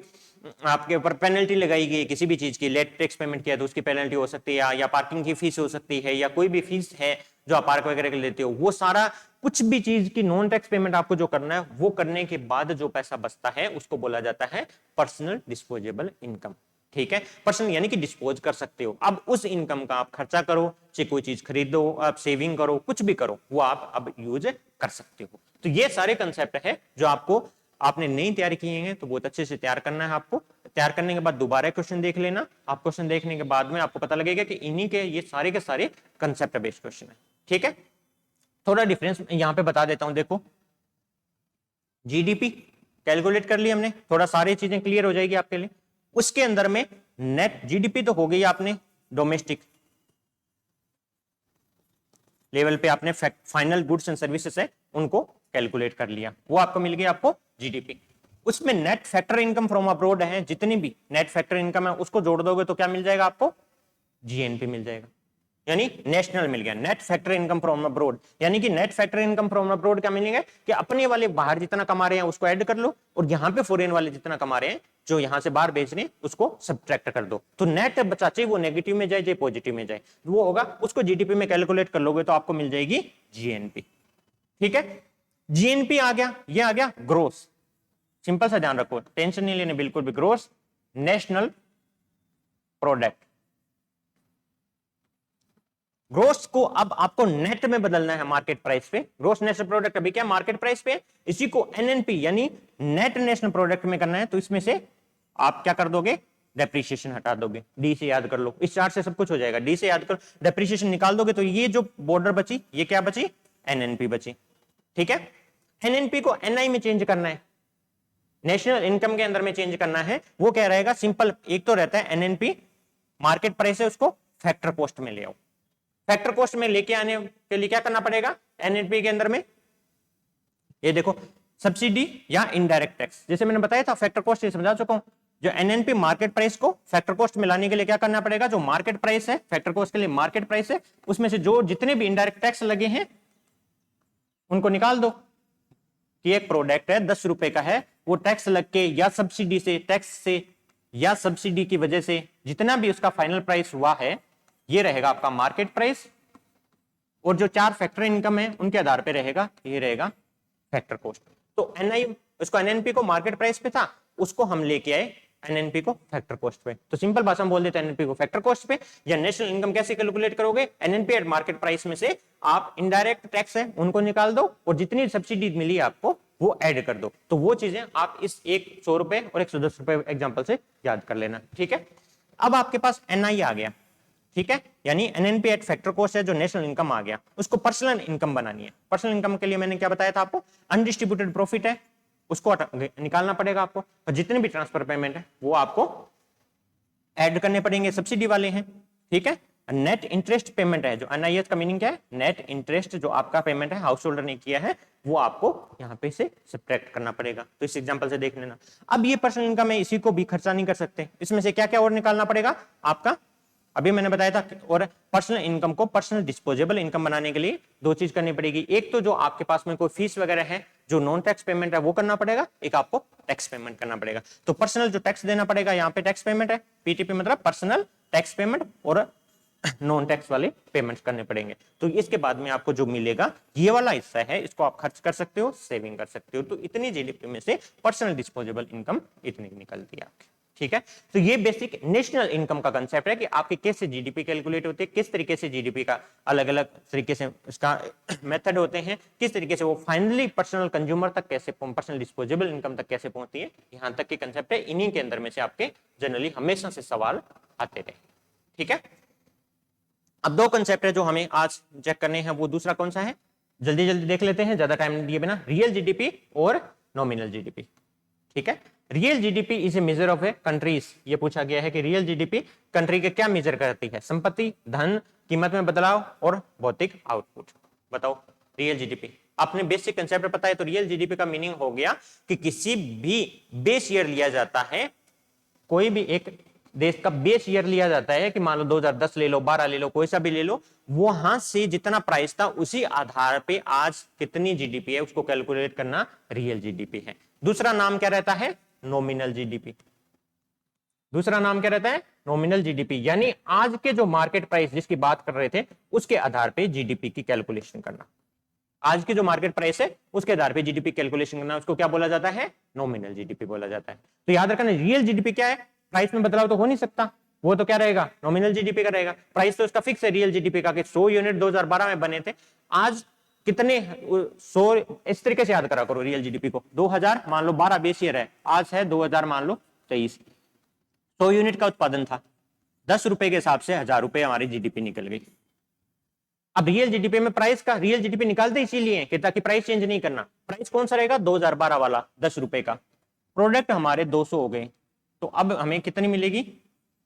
आपके ऊपर पेनल्टी लगाई गई किसी भी चीज की, लेट टैक्स पेमेंट किया तो उसकी पेनल्टी हो सकती है, या पार्किंग की फीस हो सकती है, या कोई भी फीस है जो आप पार्क वगैरह के लेते हो, वो सारा कुछ भी चीज की नॉन टैक्स पेमेंट आपको जो करना है, वो करने के बाद जो पैसा बचता है उसको बोला जाता है पर्सनल डिस्पोजेबल इनकम। ठीक है, पर्सनल यानी कि डिस्पोज कर सकते हो। अब उस इनकम का आप खर्चा करो, चाहे कोई चीज खरीदो, आप सेविंग करो, कुछ भी करो, वो आप अब यूज कर सकते हो। तो ये सारे कंसेप्ट है जो आपको आपने नहीं तैयार किए हैं, तो बहुत अच्छे से तैयार करना है आपको। तैयार करने के बाद दोबारा क्वेश्चन देख लेना। आप क्वेश्चन देखने के बाद में आपको पता लगेगा कि इन्हीं के ये सारे के सारे कंसेप्ट बेस्ड क्वेश्चन है। ठीक है, थोड़ा डिफरेंस यहां पे बता देता हूं। देखो, जीडीपी कैलकुलेट कर लिया हमने, थोड़ा सारी चीजें क्लियर हो जाएगी आपके लिए। उसके अंदर में नेट जीडीपी तो हो गई आपने डोमेस्टिक लेवल पे, आपने फाइनल गुड्स एंड सर्विसेज है उनको कैलकुलेट कर लिया, वो आपको मिल गई आपको जीडीपी। उसमें net factor income from abroad है, जितनी भी नेट फैक्टर इनकम है उसको जोड़ दोगे तो क्या मिल जाएगा आपको, जीएनपी मिल जाएगा, यानी नेशनल मिल गया। Net factor income from abroad, यानी कि net factor income from abroad क्या मिलेगा कि अपने वाले बाहर जितना कमा रहे हैं उसको ऐड कर लो, और यहां पे फॉरेन वाले जितना कमा रहे हैं जो यहां से बाहर बेच रहे हैं उसको सब्ट्रैक्ट कर दो। तो नेट बचा, चाहे वो नेगेटिव में जाए चाहे पॉजिटिव में जाए, वो होगा, उसको जीडीपी में कैलकुलेट कर लोगे तो आपको मिल जाएगी जीएनपी। ठीक है, जीएनपी आ गया, ये आ गया ग्रोस। सिंपल सा ध्यान रखो, टेंशन नहीं लेने बिल्कुल भी। ग्रोस नेशनल प्रोडक्ट, ग्रोस को अब आपको नेट में बदलना है मार्केट प्राइस पे। ग्रोस नेशनल प्रोडक्ट अभी क्या मार्केट प्राइस पे, इसी को एनएनपी यानी नेट नेशनल प्रोडक्ट में करना है। तो इसमें से आप क्या कर दोगे, डेप्रिसिएशन हटा दोगे। डी से याद कर लो, इस चार्ट से सब कुछ हो जाएगा। डी से याद करो, डेप्रिसिएशन निकाल दोगे तो ये जो बॉर्डर बची ये क्या बची, एनएनपी बची। ठीक है, एनएनपी को एनआई में चेंज करना है, नेशनल इनकम के अंदर में चेंज करना है। वो क्या रहेगा, सिंपल एक तो रहता है एनएनपी मार्केट प्राइस है, उसको फैक्टर कॉस्ट में ले आओ। फैक्टर कॉस्ट में लेके आने के लिए क्या करना पड़ेगा, एनएनपी के अंदर में ये देखो सब्सिडी या इनडायरेक्ट टैक्स, जैसे मैंने बताया था फैक्टर कॉस्ट ये समझा चुका हूं। जो एनएनपी मार्केट प्राइस को फैक्टर कॉस्ट में लाने के लिए क्या करना पड़ेगा, जो मार्केट प्राइस है फैक्टर कॉस्ट के लिए मार्केट प्राइस है, उसमें से जो जितने भी इनडायरेक्ट टैक्स लगे हैं उनको निकाल दो। कि एक प्रोडक्ट है 10 रुपए का है, वो टैक्स लग के या सब्सिडी से, टैक्स से या सब्सिडी की वजह से जितना भी उसका फाइनल प्राइस हुआ है, ये रहेगा आपका मार्केट प्राइस। और जो 4 फैक्टर इनकम है उनके आधार पे रहेगा, ये रहेगा फैक्टर कॉस्ट। तो एनआई उसको एनएनपी को मार्केट प्राइस पे था, उसको हम लेके आए एनएनपी को फैक्टर कॉस्ट पे। तो सिंपल भाषा में बोल देते हैं एनएनपी को फैक्टर कॉस्ट पे। या नेशनल इनकम कैसे कैलकुलेट करोगे, एनएनपी एट मार्केट प्राइस में से आप इनडायरेक्ट टैक्स है उनको निकाल दो और जितनी सब्सिडी मिली आपको वो ऐड कर दो। तो वो चीजें आप इस 100 रुपए और 110 रुपए एग्जाम्पल से याद कर लेना। ठीक है, अब आपके पास एनआई आ गया। ठीक है, यानी एनएनपी एट फैक्टर कॉस्ट है, जो नेशनल इनकम आ गया, उसको पर्सनल इनकम बनानी है। पर्सनल इनकम के लिए मैंने क्या बताया था आपको, अनडिस्ट्रीब्यूटेड प्रॉफिट है, उसको निकालना पड़ेगा आपको, और जितने भी ट्रांसफर पेमेंट है वो आपको ऐड करने पड़ेंगे, सब्सिडी वाले हैं। ठीक है, नेट इंटरेस्ट पेमेंट है, जो एनआईएस का मीनिंग क्या है, नेट इंटरेस्ट जो आपका पेमेंट है हाउस होल्डर ने किया है वो आपको यहाँ पे से सब्ट्रैक्ट करना पड़ेगा। तो इस एग्जांपल से देख लेना। अब ये पर्सनल इनकम है, इसी को भी खर्चा नहीं कर सकते, इसमें से क्या क्या और निकालना पड़ेगा आपका, अभी मैंने बताया था। और पर्सनल इनकम को पर्सनल डिस्पोजेबल इनकम बनाने के लिए 2 चीज करनी पड़ेगी। एक तो जो आपके पास में कोई फीस वगैरह है जो नॉन टैक्स पेमेंट है वो करना पड़ेगा, एक आपको टैक्स पेमेंट करना पड़ेगा। तो पर्सनल जो टैक्स देना पड़ेगा, यहाँ पे टैक्स पेमेंट है, पीटीपी मतलब पर्सनल टैक्स पेमेंट, और नॉन टैक्स वाले पेमेंट्स करने पड़ेंगे। तो इसके बाद में आपको जो मिलेगा ये वाला हिस्सा है, इसको आप खर्च कर सकते हो, सेविंग कर सकते हो। तो इतनी जीडीपी में से पर्सनल डिस्पोजेबल इनकम इतनी निकलती है आपकी। ठीक है, तो ये बेसिक नेशनल इनकम का कंसेप्ट है कि आपकी कैसे जीडीपी कैलकुलेट होती है, किस तरीके से जीडीपी का अलग अलग तरीके से इसका मेथड होते हैं, किस तरीके से वो फाइनली पर्सनल कंज्यूमर तक कैसे, पर्सनल डिस्पोजेबल इनकम तक कैसे पहुंचती है, यहां तक के कंसेप्ट है। इन्हीं के अंदर में से आपके जनरली हमेशा से सवाल आते रहे। ठीक है, अब 2 कंसेप्ट है जो हमें आज चेक करने हैं, वो दूसरा कौन सा है, जल्दी जल्दी देख लेते हैं, ज्यादा टाइम दिए बिना। रियल जीडीपी और नॉमिनल जीडीपी। ठीक है, real GDP is a measure of A countries, ये पूछा गया है कि रियल जीडीपी कंट्री के क्या मेजर करती है, संपत्ति, धन, कीमत में बदलाव और भौतिक आउटपुट। बताओ रियल जीडीपी, आपने बेसिक कंसेप्ट पता है। तो रियल जीडीपी का मीनिंग हो गया कि किसी भी बेस ईयर लिया जाता है, कोई भी एक देश का बेस ईयर लिया जाता है कि मान लो 2010 ले लो, 12 ले लो, कोई सा भी ले लो, वहां से जितना प्राइस था उसी आधार पे आज कितनी जीडीपी है उसको कैलकुलेट करना रियल जीडीपी है। दूसरा नाम क्या रहता है? Nominal GDP. दूसरा नाम क्या रहता है? नॉमिनल जीडीपी, यानी आज के जो मार्केट प्राइस जिसकी बात कर रहे थे उसके आधार पे जीडीपी की कैलकुलेशन करना। आज की जो मार्केट प्राइस है उसके आधार पे जीडीपी कैलकुलेशन करना, उसको क्या बोला जाता है? नॉमिनल जीडीपी बोला जाता है। तो याद रखना रियल जीडीपी क्या है? प्राइस में बदलाव तो हो नहीं सकता, वो तो क्या रहेगा? नॉमिनल जीडीपी का रहेगा। प्राइस तो उसका फिक्स है रियल जीडीपी का कि 100 यूनिट 2012 में बने थे, आज कितने 100, इस तरीके से याद करा करो रियल जीडीपी को। 2000 मान लो 12 बेस ईयर है, आज है 2000 मान लो 23, 100 यूनिट का उत्पादन था, 10 रुपए के हिसाब से 1000 रुपए हमारी जीडीपी निकल गई। अब रियल जीडीपी में प्राइस का रियल जीडीपी निकालते इसीलिए कि ताकि प्राइस चेंज नहीं करना। प्राइस कौन सा रहेगा? 2012 वाला 10 रुपए का। प्रोडक्ट हमारे 200 हो गए, तो अब हमें कितनी मिलेगी?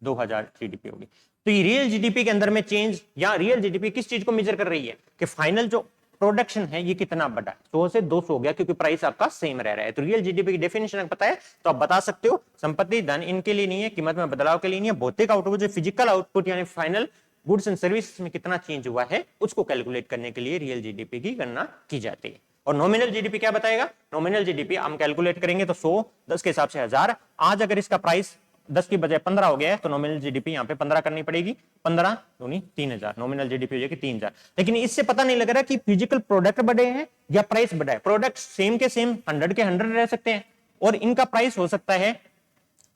2000 जीडीपी होगी। तो ये रियल जीडीपी के अंदर में चेंज, या रियल जीडीपी किस चीज को मेजर कर रही है कि फाइनल जो प्रोडक्शन है ये कितना बढ़ा है। 100 से 200 हो गया क्योंकि प्राइस आपका सेम रह रहा है। तो रियल जीडीपी की डेफिनेशन पता है तो आप बता सकते हो संपत्ति धन इनके लिए नहीं है, कीमत में बदलाव के लिए नहीं है, भौतिक आउटपुट जो फिजिकल आउटपुट यानी फाइनल गुड्स एंड सर्विस में कितना चेंज हुआ है उसको कैलकुलेट करने के लिए रियल जीडीपी की गणना की जाती है। और नॉमिनल जीडीपी क्या बताएगा? नॉमिनल जीडीपी हम कैलकुलेट करेंगे तो 100 10 के हिसाब से 1000, आज अगर इसका प्राइस 10 की बजाय 15 हो गया है तो नॉमिनल जीडीपी यहाँ पे 15 करनी पड़ेगी, 15 दूनी 3000, नॉमिनल जीडीपी हो जाएगी 3000। लेकिन इससे पता नहीं लग रहा कि फिजिकल प्रोडक्ट बढ़े हैं या प्राइस बढ़ा है। प्रोडक्ट सेम के सेम 100 के 100 रह सकते हैं और इनका प्राइस हो सकता है,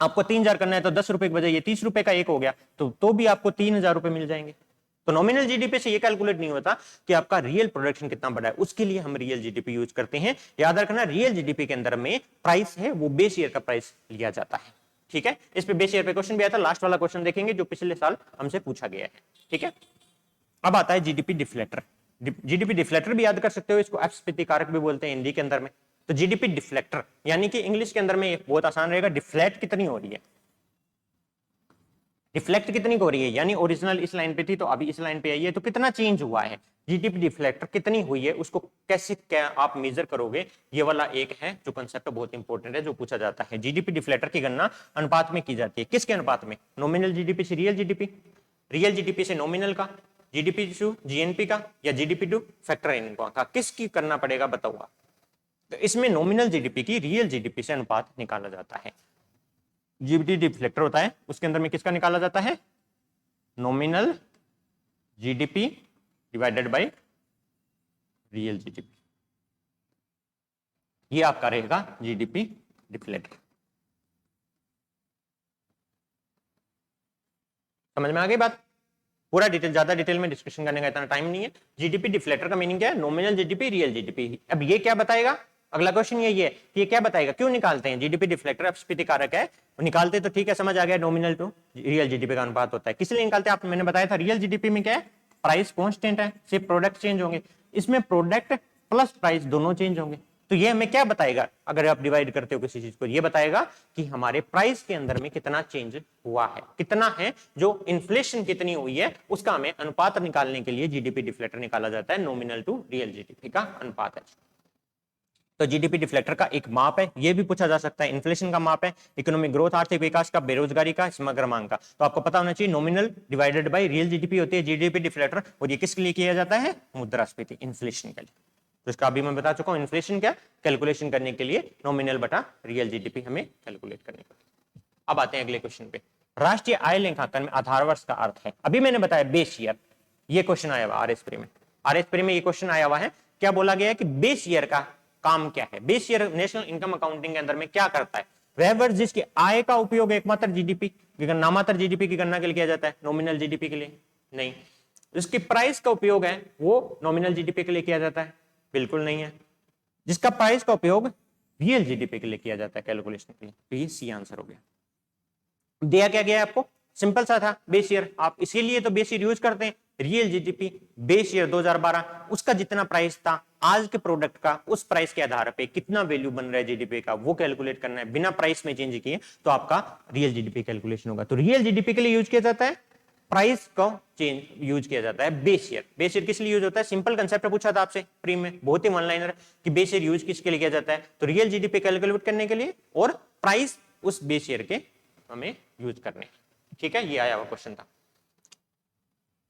आपको 3000 करना है तो 10 रुपए की बजाय ये 30 रुपए का एक हो गया तो भी आपको 3000 रुपए मिल जाएंगे। तो नॉमिनल जीडीपी से ये कैलकुलेट नहीं होता कि आपका रियल प्रोडक्शन कितना बढ़ा है, उसके लिए हम रियल जीडीपी यूज करते हैं। याद रखना रियल जीडीपी के अंदर में प्राइस है वो बेस ईयर का प्राइस लिया जाता है। ठीक है, इस पे बेस ईयर पे क्वेश्चन भी आया था, लास्ट वाला क्वेश्चन देखेंगे जो पिछले साल हमसे पूछा गया है। ठीक है, अब आता है जीडीपी डिफ्लेक्टर। जीडीपी डिफ्लेक्टर भी याद कर सकते हो, इसको अपस्फीति कारक भी बोलते हैं हिंदी के अंदर में। तो जीडीपी डिफ्लेक्टर यानी कि इंग्लिश के अंदर में बहुत आसान रहेगा, डिफ्लेक्ट कितनी हो रही है, डिफ्लेक्ट कितनी हो रही है, यानी ओरिजिनल इस लाइन पे थी तो अभी इस लाइन पे आई है तो कितना चेंज हुआ है। जीडीपी डिफ्लेक्टर कितनी हुई है उसको कैसे क्या आप मेजर करोगे, ये वाला एक है जो कंसेप्ट बहुत इंपॉर्टेंट है जो पूछा जाता है। जीडीपी डिफ्लेक्टर की गणना अनुपात में की जाती है, किसके अनुपात में? नॉमिनल जीडीपी से रियल जीडीपी, रियल जीडीपी से नॉमिनल का, जीडीपी टू जीएनपी का, या जीडीपी टू फैक्टर इनकम का, किसकी करना पड़ेगा बताऊंगा। तो इसमें नॉमिनल जीडीपी की रियल जीडीपी से अनुपात निकाला जाता है। जीडीपी डिफ्लेक्टर होता है उसके अंदर में किसका निकाला जाता है? Nominal GDP divided by real GDP, ये आपका रहेगा जीडीपी डिफ्लेक्टर। समझ में आ गई बात? पूरा डिटेल, ज्यादा डिटेल में डिस्कशन करने का इतना टाइम नहीं है। जीडीपी डिफ्लेक्टर का मीनिंग क्या है? Nominal GDP real GDP. अब ये क्या बताएगा? अगला क्वेश्चन यही है कि ये क्या बताएगा, क्यों निकालते हैं जीडीपी डिफ्लेक्टर? अपस्फीति कारक है, निकालते तो ठीक है, समझ आ गया, नॉमिनल टू रियल जीडीपी का अनुपात होता है। किस लिए निकालते हैं? आपने मैंने बताया था रियल जीडीपी में क्या है, प्राइस कांस्टेंट है, सिर्फ प्रोडक्ट चेंज होंगे, इसमें प्रोडक्ट प्लस प्राइस दोनों चेंज होंगे। तो ये हमें क्या बताएगा अगर आप डिवाइड करते हो किसी चीज को? ये बताएगा कि हमारे प्राइस के अंदर में कितना चेंज हुआ है, कितना है, जो इन्फ्लेशन कितनी हुई है उसका हमें अनुपात निकालने के लिए जीडीपी डिफ्लेक्टर निकाला जाता है, नॉमिनल टू रियल जीडीपी का अनुपात है। तो जीडीपी डिफ्लेक्टर का एक माप है, ये भी पूछा जा सकता है, इन्फ्लेशन का माप है, इकोनॉमिक ग्रोथ आर्थिक विकास का, बेरोजगारी का, समग्र मांग का। तो आपको पता होना चाहिए nominal divided by real GDP होती है जीडीपी डिफ्लेक्टर, और ये किसके लिए किया जाता है? मुद्रास्फीति, इन्फ्लेशन के लिए। तो इसका अभी मैं बता चुका हूं, इन्फ्लेशन क्या कैलकुलेशन करने के लिए नॉमिनल बटा रियल जीडीपी हमें कैलकुलेट करने के लिए। अब आते हैं अगले क्वेश्चन पे। राष्ट्रीय आय लेखांकन में आधार वर्ष का अर्थ है, अभी मैंने बताया बेस ईयर, ये क्वेश्चन आया हुआ आरएस प्री में, आरएस प्री में ये क्वेश्चन आया हुआ है। क्या बोला गया है कि बेस ईयर का काम क्या है? Base year national income accounting के अंदर में क्या करता है? वह वर्ष जिसकी आय का उपयोग एकमात्र जीडीपी नामात्र जीडीपी की गणना के लिए किया जाता है, नॉमिनल जीडीपी के लिए नहीं। जिसकी प्राइस का उपयोग है वो नॉमिनल जीडीपी के लिए किया जाता है, बिल्कुल नहीं है। जिसका प्राइस का उपयोग रियल जीडीपी के लिए किया जाता है कैलकुलेशन के लिए, तो ये सी आंसर हो गया। दिया क्या गया है आपको? सिंपल सा था, बेस ईयर। आप इसीलिए तो बेस ईयर यूज करते हैं। रियल जीडीपी बेस ईयर 2012, उसका जितना प्राइस था आज के प्रोडक्ट का, उस प्राइस के आधार पे कितना वैल्यू बन रहा है जीडीपी का वो कैलकुलेट करना है, बिना प्राइस में चेंज किए तो आपका रियल जीडीपी कैलकुलेशन होगा। तो रियल जीडीपी के लिए यूज किया जाता है, प्राइस को चेंज यूज किया जाता है बेस ईयर। बेस ईयर किस लिए यूज होता है? सिंपल कंसेप्ट पूछा था आपसे प्री में, बहुत ही वन लाइनर कि बेस ईयर यूज किसके लिए किया जाता है? तो रियल जीडीपी कैलकुलेट करने के लिए, और प्राइस उस बेस ईयर के हमें यूज करने। ठीक है, ये आया हुआ क्वेश्चन था।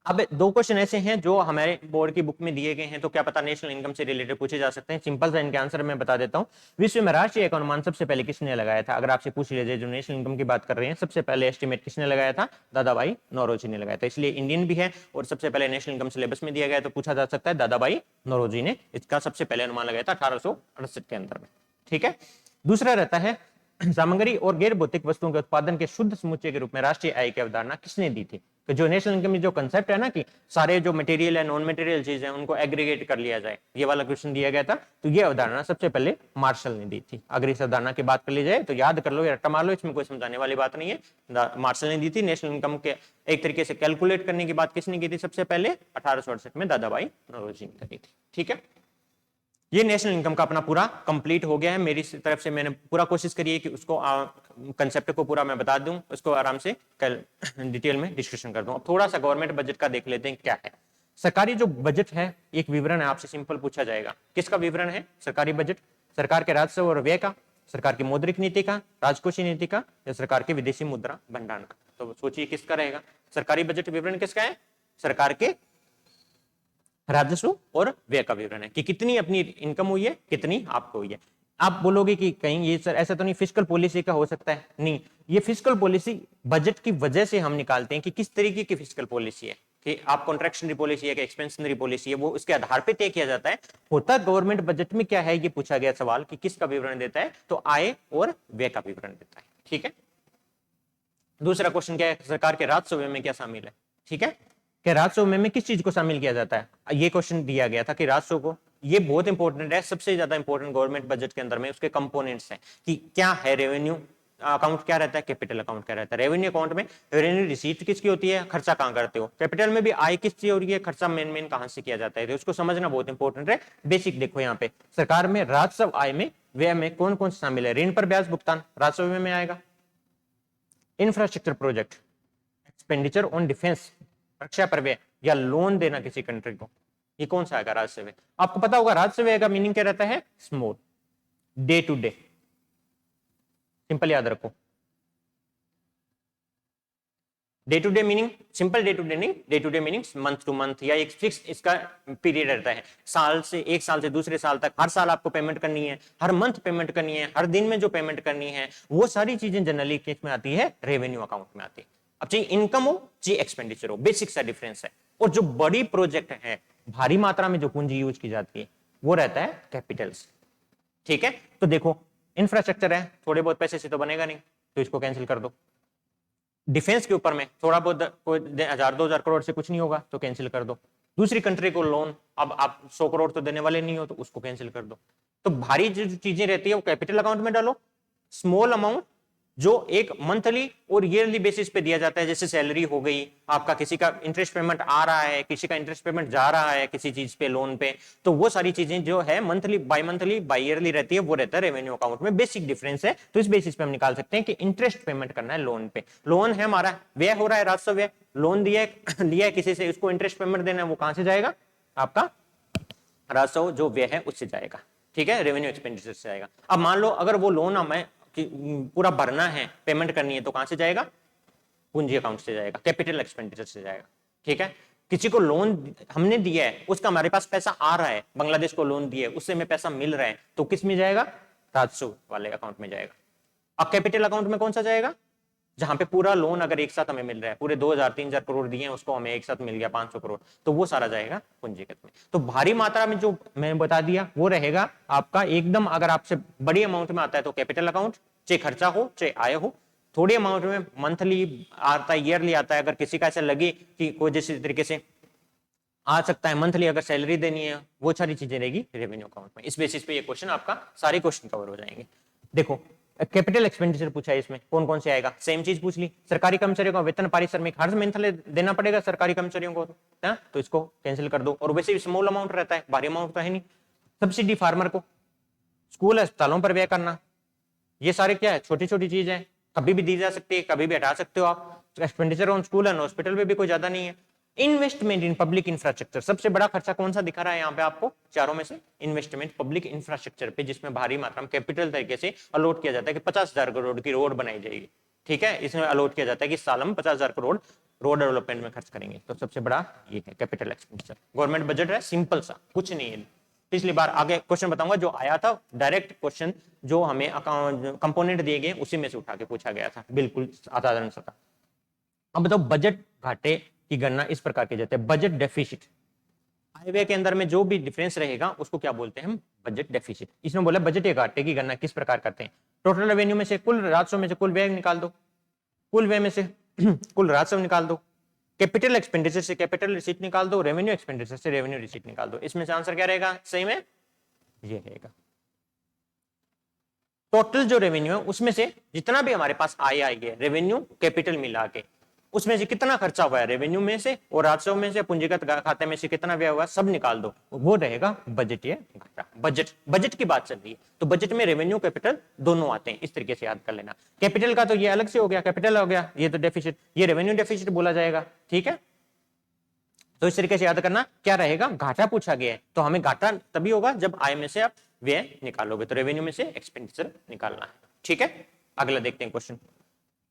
अब दो क्वेश्चन ऐसे हैं जो हमारे बोर्ड की बुक में दिए गए हैं, तो क्या पता नेशनल इनकम से रिलेटेड पूछे जा सकते हैं। सिंपल सा इनके आंसर मैं बता देता हूं। विश्व में राष्ट्रीय एक अनुमान सबसे पहले किसने लगाया था? अगर आपसे पूछ लिया जाए, जो नेशनल इनकम की बात कर रहे हैं, सबसे पहले एस्टिमेट किसने लगाया था? दादाभाई नौरोजी ने लगाया था। इसलिए इंडियन भी है और सबसे पहले नेशनल इनकम सिलेबस में दिया गया, तो पूछा जा सकता है दादाभाई नौरोजी ने इसका सबसे पहले अनुमान लगाया था 1868 के अंदर में। ठीक है, दूसरा रहता है सामग्री और गैर भौतिक वस्तुओं के उत्पादन के शुद्ध समुच्चय के रूप में राष्ट्रीय आय की अवधारणा किसने दी थी? तो जो नेशनल इनकम में जो कंसेप्ट है ना कि सारे जो मटेरियल है, नॉन मटेरियल चीज है, उनको एग्रीगेट कर लिया जाए, ये वाला क्वेश्चन दिया गया था। तो ये अवधारणा सबसे पहले मार्शल ने दी थी। अगर इस अवधारणा की बात कर ली जाए तो याद कर लो या रट्टा मार लो, इसमें कोई समझाने वाली बात नहीं है। मार्शल ने दी थी। नेशनल इनकम के एक तरीके से कैलकुलेट करने की बात किसने की थी? सबसे पहले 1868 में दादाभाई नौरोजी ने करी थी। ठीक है, ये नेशनल इनकम का अपना पूरा कंप्लीट हो गया है। मेरी तरफ से मैंने पूरा कोशिश करी है कि उसको कंसेप्ट को पूरा मैं बता दूं, उसको आराम से कल डिटेल में डिस्कशन कर दूं। अब थोड़ा सा गवर्नमेंट बजट का देख लेते हैं क्या है। सरकारी जो बजट है, एक विवरण है, आपसे सिंपल पूछा जाएगा किसका विवरण है? सरकारी बजट सरकार के राजस्व और व्यय का, सरकार की मौद्रिक नीति का, राजकोषीय नीति का, या सरकार के विदेशी मुद्रा भंडार का। तो सोचिए किसका रहेगा? सरकारी बजट विवरण किसका है? सरकार के राजस्व और व्यय का विवरण है कि कितनी अपनी इनकम हुई है, कितनी आपको हुई है। आप बोलोगे कि कहीं ये सर ऐसा तो नहीं फिस्कल पॉलिसी का हो सकता है? नहीं, ये फिस्कल पॉलिसी बजट की वजह से हम निकालते हैं कि किस तरीके की फिस्कल पॉलिसी है, कि आप कॉन्ट्रैक्शनरी पॉलिसी है कि एक्सपेंशनरी पॉलिसी है, वो उसके आधार पर तय किया जाता है। होता गवर्नमेंट बजट में क्या है, ये पूछा गया सवाल कि किसका विवरण देता है, तो आय और व्यय का विवरण देता है। ठीक है, दूसरा क्वेश्चन क्या है? सरकार के राजस्व में क्या शामिल है? ठीक है, कि राजस्व में किस चीज को शामिल किया जाता है? ये क्वेश्चन दिया गया था कि राजस्व को, ये बहुत इंपॉर्टेंट है, सबसे ज्यादा इंपॉर्टेंट गवर्नमेंट बजट के अंदर में उसके कंपोनेंट्स हैं कि क्या है। रेवेन्यू अकाउंट क्या रहता है, कैपिटल अकाउंट क्या रहता है। रेवेन्यू अकाउंट में रेवेन्यू रिसीट किसकी होती है, खर्चा कहां करते हो। कैपिटल में भी आय किसकी हो रही है, खर्चा मेन कहां से किया जाता है, तो उसको समझना बहुत इंपॉर्टेंट है। बेसिक देखो यहाँ पे सरकार में राजस्व आय में व्यय में कौन कौन शामिल है? ऋण पर ब्याज भुगतान राजस्व में आएगा। Infrastructure project, expenditure on defence, रक्षा पर व्यय, या लोन देना किसी कंट्री को, ये कौन सा आएगा? राजस्व व्यय। आपको पता होगा राजस्व व्यय का मीनिंग क्या रहता है? Small, day to day, simple याद रखो। Day to day meaning simple, day to day नहीं, day to day meaning month to month, या एक फिक्स इसका पीरियड रहता है। साल से एक साल से दूसरे साल तक, हर साल आपको पेमेंट करनी है, हर मंथ पेमेंट करनी है, हर दिन में जो पेमेंट करनी है, वो सारी चीजें जनरली किस में आती है? रेवेन्यू अकाउंट में आती है। अब चाहिए इनकम हो चाहिए एक्सपेंडिचर हो, बेसिक सा डिफरेंस है। और जो बड़ी प्रोजेक्ट है, भारी मात्रा में जो पूंजी यूज की जाती है, वो रहता है कैपिटल्स। ठीक है, तो देखो इंफ्रास्ट्रक्चर है, थोड़े बहुत पैसे से तो बनेगा नहीं, तो इसको कैंसिल कर दो। डिफेंस के ऊपर में थोड़ा बहुत कोई 1000-2000 करोड़ से कुछ नहीं होगा, तो कैंसिल कर दो। दूसरी कंट्री को लोन, अब आप 100 करोड़ तो देने वाले नहीं हो, तो उसको कैंसिल कर दो। तो भारी जो चीजें रहती है वो कैपिटल अकाउंट में डालो। स्मॉल अमाउंट जो एक मंथली और ईयरली बेसिस पे दिया जाता है, जैसे सैलरी हो गई आपका, किसी का इंटरेस्ट पेमेंट आ रहा है, किसी का इंटरेस्ट पेमेंट जा रहा है किसी चीज पे, लोन पे, तो वो सारी चीजें जो है मंथली बाई ईयरली रहती है, वो रहता है रेवेन्यू अकाउंट में। बेसिक डिफरेंस है, तो इस बेसिस पे हम निकाल सकते हैं कि इंटरेस्ट पेमेंट करना है लोन पे। लोन है हमारा, व्यय हो रहा है राजस्व व्यय, लोन दिया लिया है किसी से, उसको इंटरेस्ट पेमेंट देना है, वो कहां से जाएगा? आपका राजस्व जो व्यय है उससे जाएगा। ठीक है, रेवेन्यू एक्सपेंडिचर से जाएगा। अब मान लो अगर वो लोन हमें पूरा भरना है, पेमेंट करनी है, तो कहां से जाएगा? पूंजी अकाउंट से जाएगा, कैपिटल एक्सपेंडिचर से जाएगा। ठीक है, किसी को लोन हमने दिया है, उसका हमारे पास पैसा आ रहा है, बांग्लादेश को लोन दिया है, उससे हमें पैसा मिल रहा है, तो किस में जाएगा? राजस्व वाले अकाउंट में जाएगा। अब कैपिटल अकाउंट में कौन सा जाएगा? जहां पे पूरा लोन अगर एक साथ हमें मिल रहा है, पूरे 2000-3000 करोड़ दिए हैं, उसको हमें एक साथ मिल गया 500 करोड़, तो वो सारा जाएगा पूंजीगत में। तो भारी मात्रा में जो मैं बता दिया वो रहेगा आपका एकदम। अगर आपसे बड़ी अमाउंट में आता है तो कैपिटल अकाउंट, चाहे खर्चा हो चाहे आय हो। थोड़ी अमाउंट में मंथली आता है, ईयरली आता है, अगर किसी का ऐसा लगे कि कोई जैसे तरीके से आ सकता है मंथली, अगर सैलरी देनी है, वो सारी चीजें रहेगी रेवेन्यू अकाउंट में। इस बेसिस पे ये क्वेश्चन आपका सारे क्वेश्चन कवर हो जाएंगे। देखो कैपिटल एक्सपेंडिचर पूछा है, इसमें कौन कौन से आएगा? सेम चीज पूछ ली। सरकारी कर्मचारियों का वेतन पारिश्रमिक हर मंथली देना पड़ेगा सरकारी कर्मचारियों को, तो इसको कैंसिल कर दो। और वैसे भी स्मॉल अमाउंट रहता है, भारी अमाउंट तो है नहीं। सब्सिडी फार्मर को, स्कूल अस्पतालों पर व्यय करना, ये सारे क्या है? छोटी छोटी चीज है, कभी भी दी जा सकती है, कभी भी हटा सकते हो आप। Expenditure on school and hospital में भी कोई ज्यादा नहीं है। इन्वेस्टमेंट इन पब्लिक इंफ्रास्ट्रक्चर, सबसे बड़ा खर्चा कौन सा दिखा रहा है यहाँ पे आपको चारों में से? इन्वेस्टमेंट पब्लिक इंफ्रास्ट्रक्चर पे, जिसमें भारी मात्रा में कैपिटल तरीके से अलॉट किया जाता है कि 50,000 करोड़ की रोड बनाई जाएगी। ठीक है, इसमें अलॉट किया जाता है कि इस साल हम 50,000 करोड़ रोड डेवलपमेंट में खर्च करेंगे। तो सबसे बड़ा ये है कैपिटल एक्सपेंडिचर। गवर्नमेंट बजट है, सिंपल सा, कुछ नहीं है। पिछली बार आगे क्वेश्चन बताऊंगा जो आया था डायरेक्ट क्वेश्चन, जो हमें अकाउंट कंपोनेंट दिए गए उसी में से उठा के पूछा गया था, बिल्कुल साधारण सा था। अब बताओ बजट घाटे की गणना इस प्रकार की जाती है, बजट डेफिसिट। आय व्यय के अंदर में जो भी डिफरेंस रहेगा उसको क्या बोलते हैं हम, बजट डेफिसिट। इसमें बोला बजट या घाटे की गणना किस प्रकार करते हैं, टोटल रेवेन्यू में से कुल राजस्व में से कुल व्यय निकाल दो, कुल व्यय में से कुल राजस्व निकाल दो, कैपिटल एक्सपेंडिचर से कैपिटल रिसीट निकाल दो, रेवेन्यू एक्सपेंडिचर से रेवेन्यू रिसीट निकाल दो। इसमें से आंसर क्या रहेगा, सही में ये रहेगा। टोटल जो रेवेन्यू है उसमें से जितना भी हमारे पास आय आई है, रेवेन्यू कैपिटल मिला के, उसमें से कितना खर्चा हुआ है रेवेन्यू में से और राजस्व में से, पूंजीगत खाते में से कितना व्यय हुआ, सब निकाल दो, वो रहेगा बजट या घाटा। बजट, बजट की बात चल रही है तो बजट में रेवेन्यू कैपिटल दोनों आते हैं, इस तरीके से याद कर लेना। कैपिटल का तो ये अलग से हो गया, कैपिटल हो गया, ये तो डेफिसिट, ये रेवेन्यू डेफिसिट बोला जाएगा। ठीक है, तो इस तरीके से याद करना क्या रहेगा, घाटा पूछा गया है तो हमें घाटा तभी होगा जब आय में से आप व्यय निकालोगे, तो रेवेन्यू में से एक्सपेंडिचर निकालना है। ठीक है, अगला देखते हैं क्वेश्चन।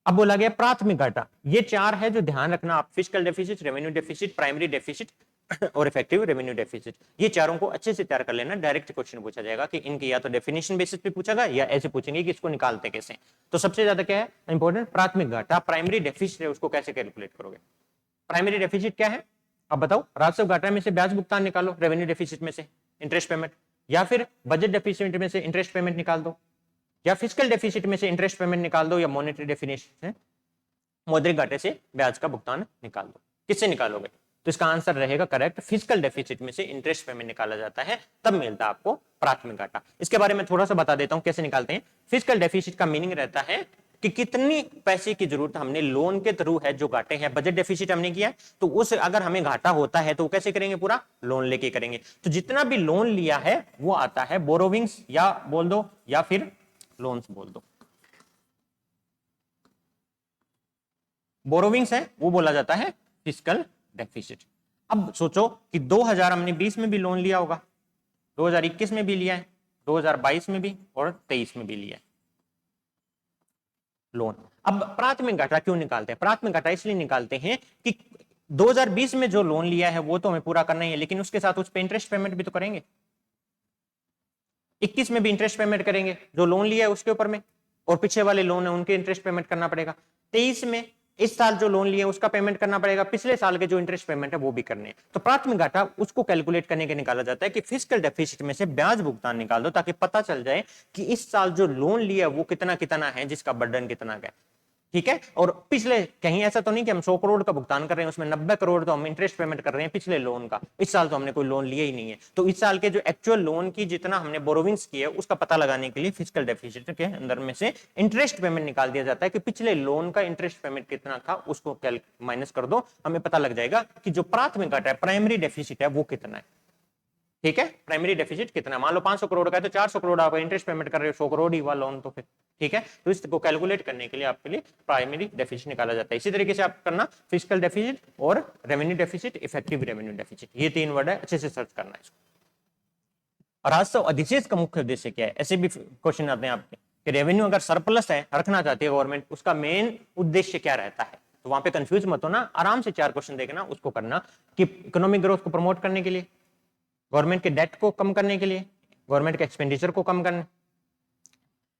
अब बोला गया प्राथमिक घाटा, ये चार है जो ध्यान रखना आप, fiscal deficit, revenue deficit, primary deficit और इफेक्टिव रेवेन्यू डेफिसिट। ये चारों को अच्छे से तैयार कर लेना, डायरेक्ट क्वेश्चन पूछा जाएगा कि इनकी या तो डेफिनेशन बेसिस पे पूछेगा या ऐसे पूछेंगे कि इसको निकालते कैसे। तो सबसे ज्यादा क्या है इंपॉर्टेंट, प्राथमिक घाटा, प्राइमरी डेफिसिट है उसको कैसे कैलकुलेट करोगे। प्राइमरी डेफिसिट क्या है, अब बताओ, राजस्व घाटा में से ब्याज भुगतान निकालो, रेवेन्यू डेफिसिट में से इंटरेस्ट पेमेंट, या फिर बजट डेफिसिट में से इंटरेस्ट पेमेंट निकाल दो, या फिस्कल डेफिसिट में से इंटरेस्ट पेमेंट निकाल दो, या मॉनेटरी डेफिनेशन से मौद्रिक घाटे से ब्याज का भुगतान निकाल दो। किससे निकालोगे, तो इसका आंसर रहेगा करेक्ट, फिस्कल डेफिसिट में से इंटरेस्ट पेमेंट निकाला जाता है, तब मिलता है आपको प्राथमिक घाटा। इसके बारे में थोड़ा सा बता देता हूं कैसे निकालते हैं। फिस्कल डेफिसिट का मीनिंग रहता है कि कितनी पैसे की जरूरत हमने लोन के थ्रू है, जो घाटे हैं, बजट डेफिसिट हमने किया है तो उस अगर हमें घाटा होता है तो कैसे करेंगे, पूरा लोन लेके करेंगे। तो जितना भी लोन लिया है वो आता है बोरोविंग्स या बोल दो, या फिर लोन्स बोल दो। बोरोविंग्स है वो बोला जाता है फिस्कल डेफिसिट। अब सोचो कि 2000 हमने 20 में भी लोन लिया होगा, 2021 में भी लिया है, 2022 में भी और 23 में भी लिया है लोन। अब प्राथमिक घाटा क्यों निकालते हैं, प्राथमिक घाटा इसलिए निकालते हैं कि 2020 में जो लोन लिया है वो तो हमें पूरा करना ही है, लेकिन उसके साथ उस पर इंटरेस्ट पेमेंट भी तो करेंगे। 21 में भी इंटरेस्ट पेमेंट करेंगे जो लोन लिया है उसके ऊपर में, और पीछे वाले लोन है उनके इंटरेस्ट पेमेंट करना पड़ेगा। 23 में इस साल जो लोन लिया उसका पेमेंट करना पड़ेगा, पिछले साल के जो इंटरेस्ट पेमेंट है वो भी करने हैं। तो प्राथमिक घाटा उसको कैलकुलेट करने के निकाला जाता है कि फिस्कल डेफिसिट में से ब्याज भुगतान निकाल दो, ताकि पता चल जाए कि इस साल जो लोन लिया वो कितना कितना है, जिसका बर्डन कितना है। ठीक है, और पिछले कहीं ऐसा तो नहीं कि हम 100 करोड़ का भुगतान कर रहे हैं, उसमें 90 करोड़ तो हम इंटरेस्ट पेमेंट कर रहे हैं पिछले लोन का, इस साल तो हमने कोई लोन लिया ही नहीं है। तो इस साल के जो एक्चुअल लोन की जितना हमने बोरोविंग्स की है उसका पता लगाने के लिए फिस्कल डेफिसिट के अंदर में से इंटरेस्ट पेमेंट निकाल दिया जाता है कि पिछले लोन का इंटरेस्ट पेमेंट कितना था, उसको माइनस कर दो, हमें पता लग जाएगा कि जो प्राथमिक घाटा है, प्राइमरी डेफिसिट है, वो कितना है। ठीक है, प्राइमरी डेफिसिट कितना, मान लो 500 करोड़ का है तो 400 करोड़ आप इंटरेस्ट पेमेंट कर रहे हो, 100 करोड़ ही हुआ लोन तो फिर। ठीक है, तो इसको कैलकुलेट करने के लिए आपके लिए प्राइमरी डेफिसिट निकाला जाता है। इसी तरीके से आप करना फिस्कल डेफिसिट और revenue deficit, effective revenue deficit, ये 3 वर्ड है, अच्छे से सर्च करना है इसको। राजस्व अधिशेष का मुख्य उद्देश्य क्या है, ऐसे भी क्वेश्चन आते हैं आपके कि रेवेन्यू अगर सरप्लस है, रखना चाहती है गवर्नमेंट, उसका मेन उद्देश्य क्या रहता है। तो वहां पे कंफ्यूज मत होना, आराम से 4 क्वेश्चन देखना, उसको करना कि इकोनॉमिक ग्रोथ को प्रमोट करने के लिए, गवर्नमेंट के डेट को कम करने के लिए, गवर्नमेंट के एक्सपेंडिचर को कम करने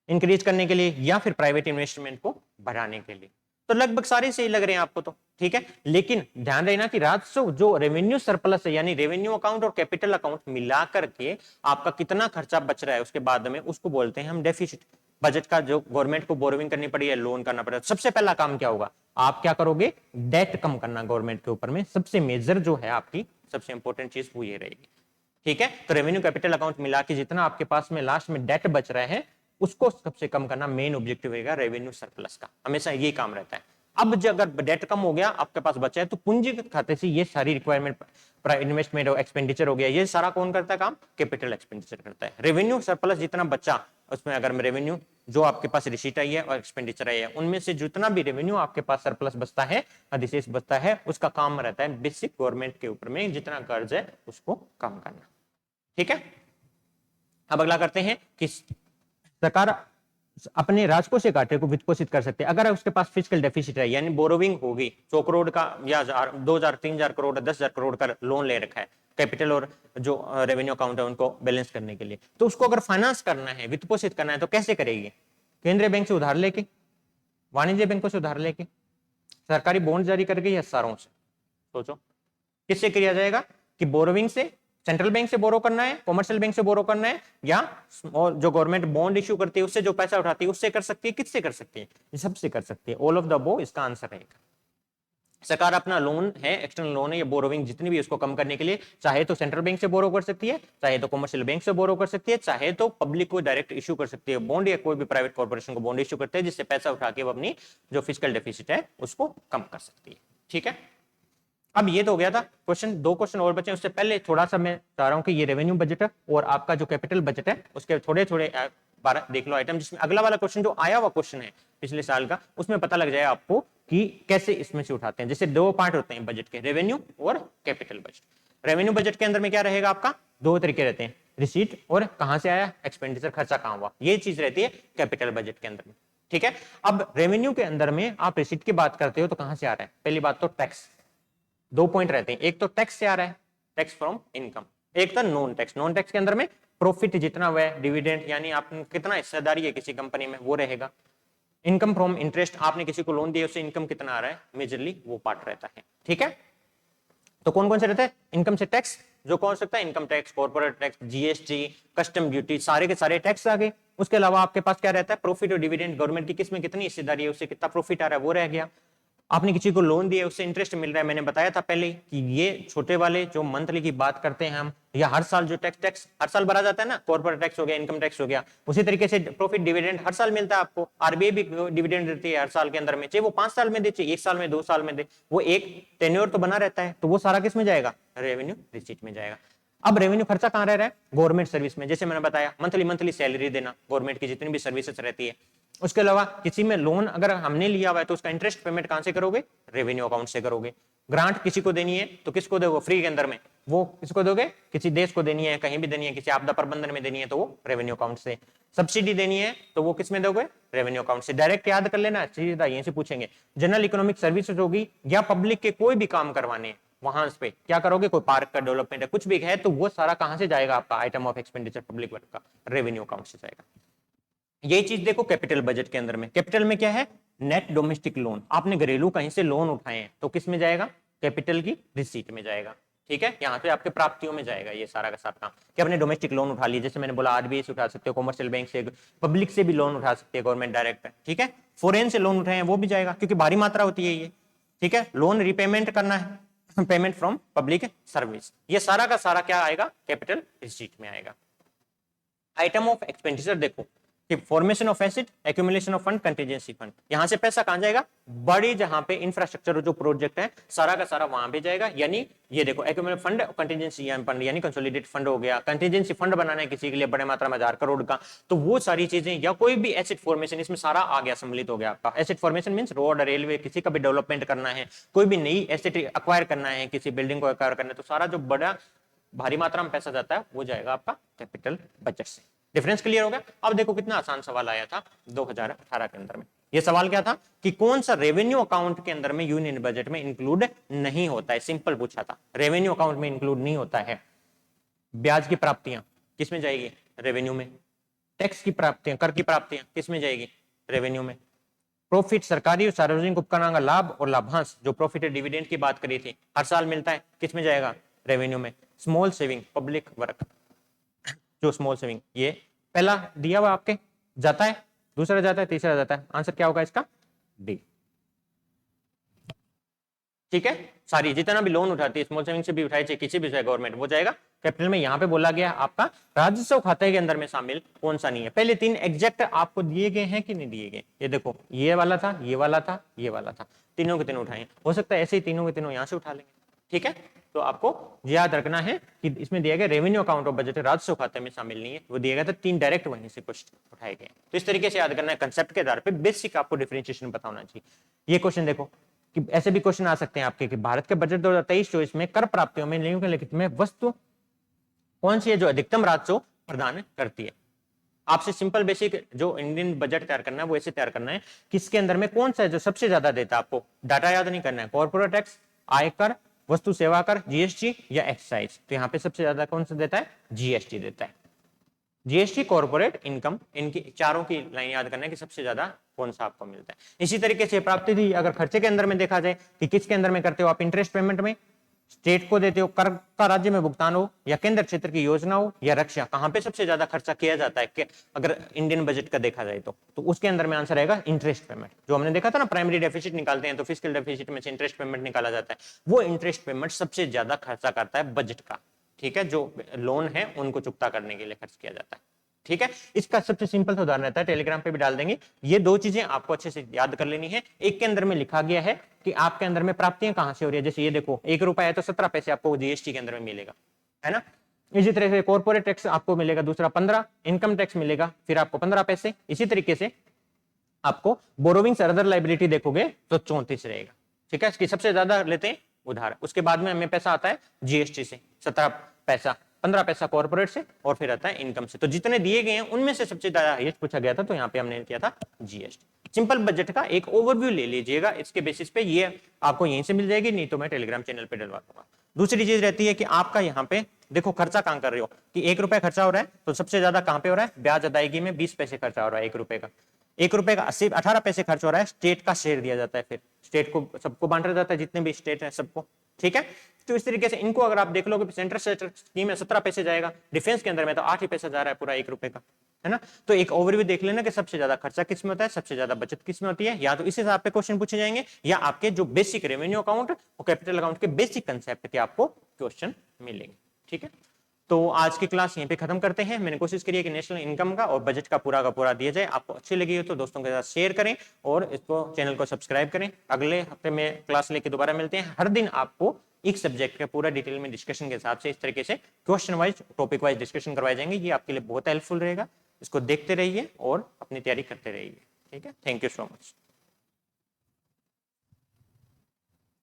इंक्रीज करने के लिए, या फिर प्राइवेट इन्वेस्टमेंट को बढ़ाने के लिए। तो लगभग सारे सही लग रहे हैं आपको तो। ठीक है, लेकिन ध्यान रखना कि राजस्व जो रेवेन्यू सरप्लस है, यानी रेवेन्यू अकाउंट और कैपिटल अकाउंट मिलाकर के आपका कितना खर्चा बच रहा है उसके बाद में, उसको बोलते हैं हम डेफिसिट। बजट का जो गवर्नमेंट को बोरोविंग करनी पड़ी है, लोन करना पड़ेगा, सबसे पहला काम क्या होगा, आप क्या करोगे, डेट कम करना गवर्नमेंट के ऊपर में। सबसे मेजर जो है आपकी सबसे इंपॉर्टेंट चीज वो ये रहेगी। ठीक है, तो रेवेन्यू कैपिटल अकाउंट मिला के जितना आपके पास में लास्ट में डेट बच रहा है उसको सबसे कम करना मेन ऑब्जेक्टिव रहेगा रेवेन्यू सरप्लस का, हमेशा ये काम रहता है। अब जो अगर डेट कम हो गया, आपके पास बचा है, तो पूंजीगत खाते से ये सारी रिक्वायरमेंट, इन्वेस्टमेंट और एक्सपेंडिचर हो गया, ये सारा कौन करता है काम, कैपिटल एक्सपेंडिचर करता है। रेवेन्यू सरप्लस जितना बचा उसमें अगर रेवेन्यू जो आपके पास रिसीट आई है और एक्सपेंडिचर आई है, उनमें से जितना भी रेवेन्यू आपके पास सरप्लस बचता है, अधिशेष बचता है, उसका काम रहता है बेसिक गवर्नमेंट के ऊपर में जितना कर्ज है उसको कम करना। ठीक है, अब अगला करते हैं कि सरकार अपने राजकोषीय घाटे को वित्तपोषित कर सकते हैं। अगर उसके पास फिजिकल डेफिसिट है यानी बोरोविंग होगी 100 करोड़ का या 2000 3000 करोड़ 10,000 करोड़ का लोन ले रखा है कैपिटल और जो रेवेन्यू अकाउंट है उनको बैलेंस करने के लिए, तो उसको अगर फाइनेंस करना है, वित्तपोषित करना है, तो कैसे करेगी? केंद्रीय बैंक से उधार लेके, वाणिज्य बैंकों से उधार लेके, सरकारी बॉन्ड जारी करके, या सारों से? सोचो किससे किया जाएगा कि बोरोविंग से सेंट्रल बैंक से बोरो करना है, कॉमर्शियल बैंक से बोरो करना है, या जो गवर्नमेंट बॉन्ड इश्यू करती है उससे जो पैसा उठाती है उससे कर सकती है, किससे कर सकती है? ये सबसे कर सकती है। ऑल ऑफ द अबव इसका आंसर रहेगा। सरकार अपना लोन है, एक्सटर्नल लोन है या बोरोविंग जितनी भी उसको कम करने के लिए चाहे तो सेंट्रल बैंक से बोरो कर सकती है, चाहे तो कॉमर्शियल बैंक से बोरो कर सकती है, चाहे तो पब्लिक को डायरेक्ट इश्यू कर सकती है बॉन्ड, या कोई भी प्राइवेट कॉर्पोरेशन को बॉन्ड इश्यू करते हैं जिससे पैसा उठा के वो अपनी जो फिजिकल डेफिसिट है उसको कम कर सकती है। ठीक है, अब ये तो हो गया था क्वेश्चन। 2 क्वेश्चन और बचे, उससे पहले थोड़ा सा मैं चाह रहा हूं कि ये रेवेन्यू बजट है और आपका जो कैपिटल बजट है उसके थोड़े थोड़े 12 देख लो आइटम, जिसमें अगला वाला क्वेश्चन जो आया हुआ क्वेश्चन है पिछले साल का उसमें पता लग जाएगा आपको कि कैसे इसमें से उठाते हैं। जैसे 2 पार्ट होते हैं बजट के, रेवेन्यू और कैपिटल बजट। रेवेन्यू बजट के अंदर में क्या रहेगा आपका? 2 तरीके रहते हैं, रिसीट और कहां से आया, एक्सपेंडिचर खर्चा कहां हुआ, ये चीज रहती है कैपिटल बजट के अंदर में। ठीक है, अब रेवेन्यू के अंदर में आप रिसीट की बात करते हो तो कहां से आ रहा है? पहली बात तो टैक्स। 2 पॉइंट रहते हैं, एक तो टैक्स से आ रहा है, टैक्स फ्रॉम इनकम, एक था नॉन टैक्स। नॉन टैक्स के अंदर में प्रॉफिट जितना हुआ है, डिविडेंड यानी आप कितना हिस्सेदारी है किसी कंपनी में वो रहेगा। इनकम फ्रॉम इंटरेस्ट, आपने किसी को लोन दिया उससे इनकम कितना आ रहा है, मेजरली वो पार्ट रहता है। ठीक है, तो कौन कौन से रहते हैं? इनकम से टैक्स, जो कौन सकता है, income tax, corporate tax, GST, custom duty, सारे के सारे टैक्स आ गए। उसके अलावा आपके पास क्या रहता है? प्रॉफिट और डिविडेंड, गवर्नमेंट की किसमें कितनी हिस्सेदारी है, उससे कितना प्रॉफिट आ रहा है वो रह गया। आपने किसी को लोन दिया उससे इंटरेस्ट मिल रहा है, मैंने बताया था पहले कि ये छोटे वाले जो मंथली की बात करते हैं हम, या हर साल जो टैक्स हर साल भरा जाता है ना, कॉर्पोरेट टैक्स हो गया, इनकम टैक्स हो गया, उसी तरीके से प्रॉफिट डिविडेंड हर साल मिलता है आपको। आरबीआई भी डिविडेंड देती है हर साल के अंदर में, चाहे वो 5 साल में दे, चाहे 1 साल में, 2 साल में दे, वो एक टेन्योर तो बना रहता है, तो वो सारा किस में जाएगा? रेवेन्यू रिसीट में जाएगा। अब रेवेन्यू खर्चा कहां रह रहा है? गवर्नमेंट सर्विस में, जैसे मैंने बताया मंथली सैलरी देना, गवर्नमेंट की जितनी भी सर्विसेज रहती है। उसके अलावा किसी में लोन अगर हमने लिया हुआ है तो उसका इंटरेस्ट पेमेंट कहां से करोगे? रेवेन्यू अकाउंट से करोगे। ग्रांट किसी को देनी है तो किसको दोगे? फ्री के अंदर में वो किसको दोगे? किसी देश को देनी है, कहीं भी देनी है, किसी आपदा प्रबंधन में देनी है तो वो रेवेन्यू अकाउंट से। सब्सिडी देनी है तो वो किसमें दोगे? रेवेन्यू अकाउंट से। डायरेक्ट याद कर लेना, सीधा यहीं से पूछेंगे। जनरल इकोनॉमिक सर्विसेज होगी या पब्लिक के कोई भी काम करवाने हैं वहां पे क्या करोगे? कोई पार्क का डेवलपमेंट है, कुछ भी है, तो वो सारा कहां से जाएगा? आपका item of expenditure public work का रेवेन्यू अकाउंट से जाएगा। यही चीज देखो कैपिटल बजट के अंदर में। कैपिटल में क्या है? Net domestic loan. आपने घरेलू कहीं से लोन उठाए हैं तो किस में जाएगा? कैपिटल की रिसीट में जाएगा। ठीक है, यहाँ पे आपके प्राप्तियों में जाएगा ये सारा का सारा काम कि आपने डोमेस्टिक लोन उठा लिया, जैसे मैंने बोला आरबीआई से उठा सकते हो, कॉमर्शियल बैंक से, पब्लिक से भी लोन उठा सकते हैं, गवर्नमेंट डायरेक्ट। ठीक है, फॉरेन से लोन उठाए हैं वो भी जाएगा क्योंकि भारी मात्रा होती है ये। ठीक है, लोन रिपेमेंट करना है, पेमेंट फ्रॉम पब्लिक सर्विस, ये सारा का सारा क्या आएगा? कैपिटल रिसीट में आएगा। आइटम ऑफ एक्सपेंडिचर देखो कि formation of asset, accumulation of fund, contingency fund, यहां से पैसा कहां जाएगा? बड़ी जहां पे इंफ्रास्ट्रक्चर जो प्रोजेक्ट है सारा का सारा वहां पे जाएगा। यानी ये देखो एक्यूमुलेट फंड, कंटीजेंसी फंड यानी कंसोलिडेटेड फंड हो गया। कंटीजेंसी फंड बनाना है किसी के लिए बड़े मात्रा में 1000 करोड़ का, तो वो सारी चीजें या कोई भी एसेट फॉर्मेशन इसमें सारा आ गया, सम्मिलित हो गया आपका। Asset formation means road, railway, किसी का भी डेवलपमेंट करना है, कोई भी नई एसेट एक्वायर करना है, किसी बिल्डिंग को एक्वायर करना है, तो सारा जो बड़ा भारी मात्रा में पैसा जाता है वो जाएगा आपका कैपिटल बजट से। डिफरेंस क्लियर हो गया? अब देखो कितना आसान सवाल आया था 2018 के अंदर में। ये सवाल क्या था कि कौन सा रेवेन्यू अकाउंट के अंदर में यूनियन बजट में इंक्लूड नहीं होता है? सिंपल पूछा था, रेवेन्यू अकाउंट में इंक्लूड नहीं होता है। ब्याज की प्राप्तियां किस में जाएगी? रेवेन्यू में। टैक्स की प्राप्तियां, कर की प्राप्तियां किस में जाएगी? रेवेन्यू में। प्रॉफिट, सरकारी और सार्वजनिक उपकरणों का लाभ और लाभांश, जो प्रॉफिट और डिविडेंड की बात करी थी, हर साल मिलता है, किस में जाएगा? रेवेन्यू में। स्मॉल सेविंग, पब्लिक वर्क, जो स्मॉल सेविंग, ये पहला दिया हुआ आपके जाता है, दूसरा जाता है, तीसरा जाता है, आंसर क्या होगा इसका? डी। ठीक है, सारी जितना भी लोन उठाती है, स्मॉल सेविंग से भी उठाई, किसी भी गवर्नमेंट, वो जाएगा कैपिटल में। यहां पे बोला गया आपका राजस्व खाते के अंदर में शामिल कौन सा नहीं है। पहले 3 एग्जैक्ट आपको दिए गए हैं कि नहीं दिए गए? ये देखो, ये वाला था, ये वाला था, ये वाला था, तीनों के तीनों उठाए। हो सकता है ऐसे ही तीनों के तीनों यहां से उठा लेंगे। ठीक है, तो आपको याद रखना है कि इसमें दिया गया रेवेन्यू अकाउंट ऑफ बजट राजस्व खाते में शामिल नहीं है, वो दिया गया था 3 डायरेक्ट वहीं से क्वेश्चन उठाए गए। तो इस तरीके से याद करना है, कंसेप्ट के आधार पे बेसिक आपको डिफरेंशिएशन पता होना चाहिए। ये क्वेश्चन देखो कि ऐसे भी क्वेश्चन आ सकते हैं आपके कि भारत के बजट 2023-24 में कर प्राप्तियों में निम्नलिखित में वस्तु कौन सी है जो अधिकतम राजस्व प्रदान करती है? आपसे सिंपल बेसिक जो इंडियन बजट तैयार करना है वो ऐसे तैयार करना है कि इसके अंदर में कौन सा है जो सबसे ज्यादा देता है। आपको डाटा याद नहीं करना है, कॉर्पोरेट टैक्स, आयकर, वस्तु सेवा कर, जीएसटी या एक्साइज। तो यहाँ पे सबसे ज्यादा कौन सा देता है, जीएसटी देता है। जीएसटी, कॉर्पोरेट इनकम, इनकी चारों की लाइन याद करना है कि सबसे ज्यादा कौन सा आपको मिलता है। इसी तरीके से प्राप्ति थी, अगर खर्चे के अंदर में देखा जाए कि किसके अंदर में करते हो आप, इंटरेस्ट पेमेंट में, स्टेट को देते हो, कर का राज्य में भुगतान हो, या केंद्र क्षेत्र की योजना हो, या रक्षा, कहां पे सबसे ज्यादा खर्चा किया जाता है कि अगर इंडियन बजट का देखा जाए तो उसके अंदर में आंसर आएगा इंटरेस्ट पेमेंट। जो हमने देखा था ना, प्राइमरी डेफिसिट निकालते हैं तो फिस्कल डेफिसिट में से इंटरेस्ट पेमेंट निकाला जाता है, वो इंटरेस्ट पेमेंट सबसे ज्यादा खर्चा करता है बजट का। ठीक है, जो लोन है उनको चुकता करने के लिए खर्च किया जाता है। ठीक है, इसका सबसे सिंपल सा उदाहरण रहता है, टेलीग्राम पे भी डाल देंगे। ये दो चीजें आपको अच्छे से याद कर लेनी है। एक के अंदर में लिखा गया है कि आपके अंदर में प्राप्तियां कहां से हो रही है, जैसे ये देखो 1 रुपया है तो 17 पैसे आपको जीएसटी के अंदर में मिलेगा, है ना। इसी तरह से कॉर्पोरेट टैक्स आपको मिलेगा दूसरा 15, इनकम टैक्स मिलेगा फिर आपको 15 पैसे। इसी तरीके से आपको बोरोविंग्स अदर लाइबिलिटी देखोगे तो 34 रहेगा। ठीक है, इसकी सबसे ज्यादा लेते हैं उधार, उसके बाद में हमें पैसा आता है जीएसटी से 17 पैसा, 15 पैसा कॉर्पोरेट से, और फिर आता है इनकम से। तो जितने दिए गए हैं उनमें से सबसे ज्यादा हाईएस्ट पूछा गया था, तो यहाँ पे हमने किया था जीएसटी। सिंपल बजट का एक ओवरव्यू ले लीजिएगा, इसके बेसिस पे ये आपको यहीं से मिल जाएगी, नहीं तो मैं टेलीग्राम चैनल पे डलवा दूंगा। दूसरी चीज रहती है कि आपका यहाँ पे देखो खर्चा कहां कर रहे हो, कि 1 रुपया खर्चा हो रहा है तो सबसे ज्यादा कहां पे हो रहा है, ब्याज अदायगी में 20 पैसे खर्चा हो रहा है 1 रुपए का। 1 रुपए का 18 पैसे खर्च हो रहा है, स्टेट का शेयर दिया जाता है, फिर स्टेट को सबको बांटा जाता है, जितने भी स्टेट है सबको। ठीक है, तो इस तरीके से इनको अगर आप देख लोगे, सेंट्रल स्कीम में 17 पैसे जाएगा, डिफेंस के अंदर में तो 8 ही पैसा जा रहा है पूरा 1 रुपए का, है ना। तो एक ओवरव्यू देख लेना कि सबसे ज्यादा खर्चा किस में होता है, सबसे ज्यादा बचत किस में होती है। या तो इस हिसाब पे क्वेश्चन पूछे जाएंगे, या आपके जो बेसिक रेवेन्यू अकाउंट और कैपिटल अकाउंट के बेसिक कंसेप्ट के आपको क्वेश्चन मिलेंगे। ठीक है, तो आज की क्लास यहीं पे खत्म करते हैं। मैंने कोशिश करी है कि नेशनल इनकम का और बजट का पूरा दिया जाए। आपको अच्छी लगी हो तो दोस्तों के साथ शेयर करें और इसको चैनल को सब्सक्राइब करें। अगले हफ्ते में क्लास लेके दोबारा मिलते हैं। हर दिन आपको एक सब्जेक्ट का पूरा डिटेल में डिस्कशन के हिसाब से इस तरीके से question wise, topic wise discussion करवाए जाएंगे। ये आपके लिए बहुत हेल्पफुल रहेगा। इसको देखते रहिए और अपनी तैयारी करते रहिए। ठीक है, थैंक यू सो मच।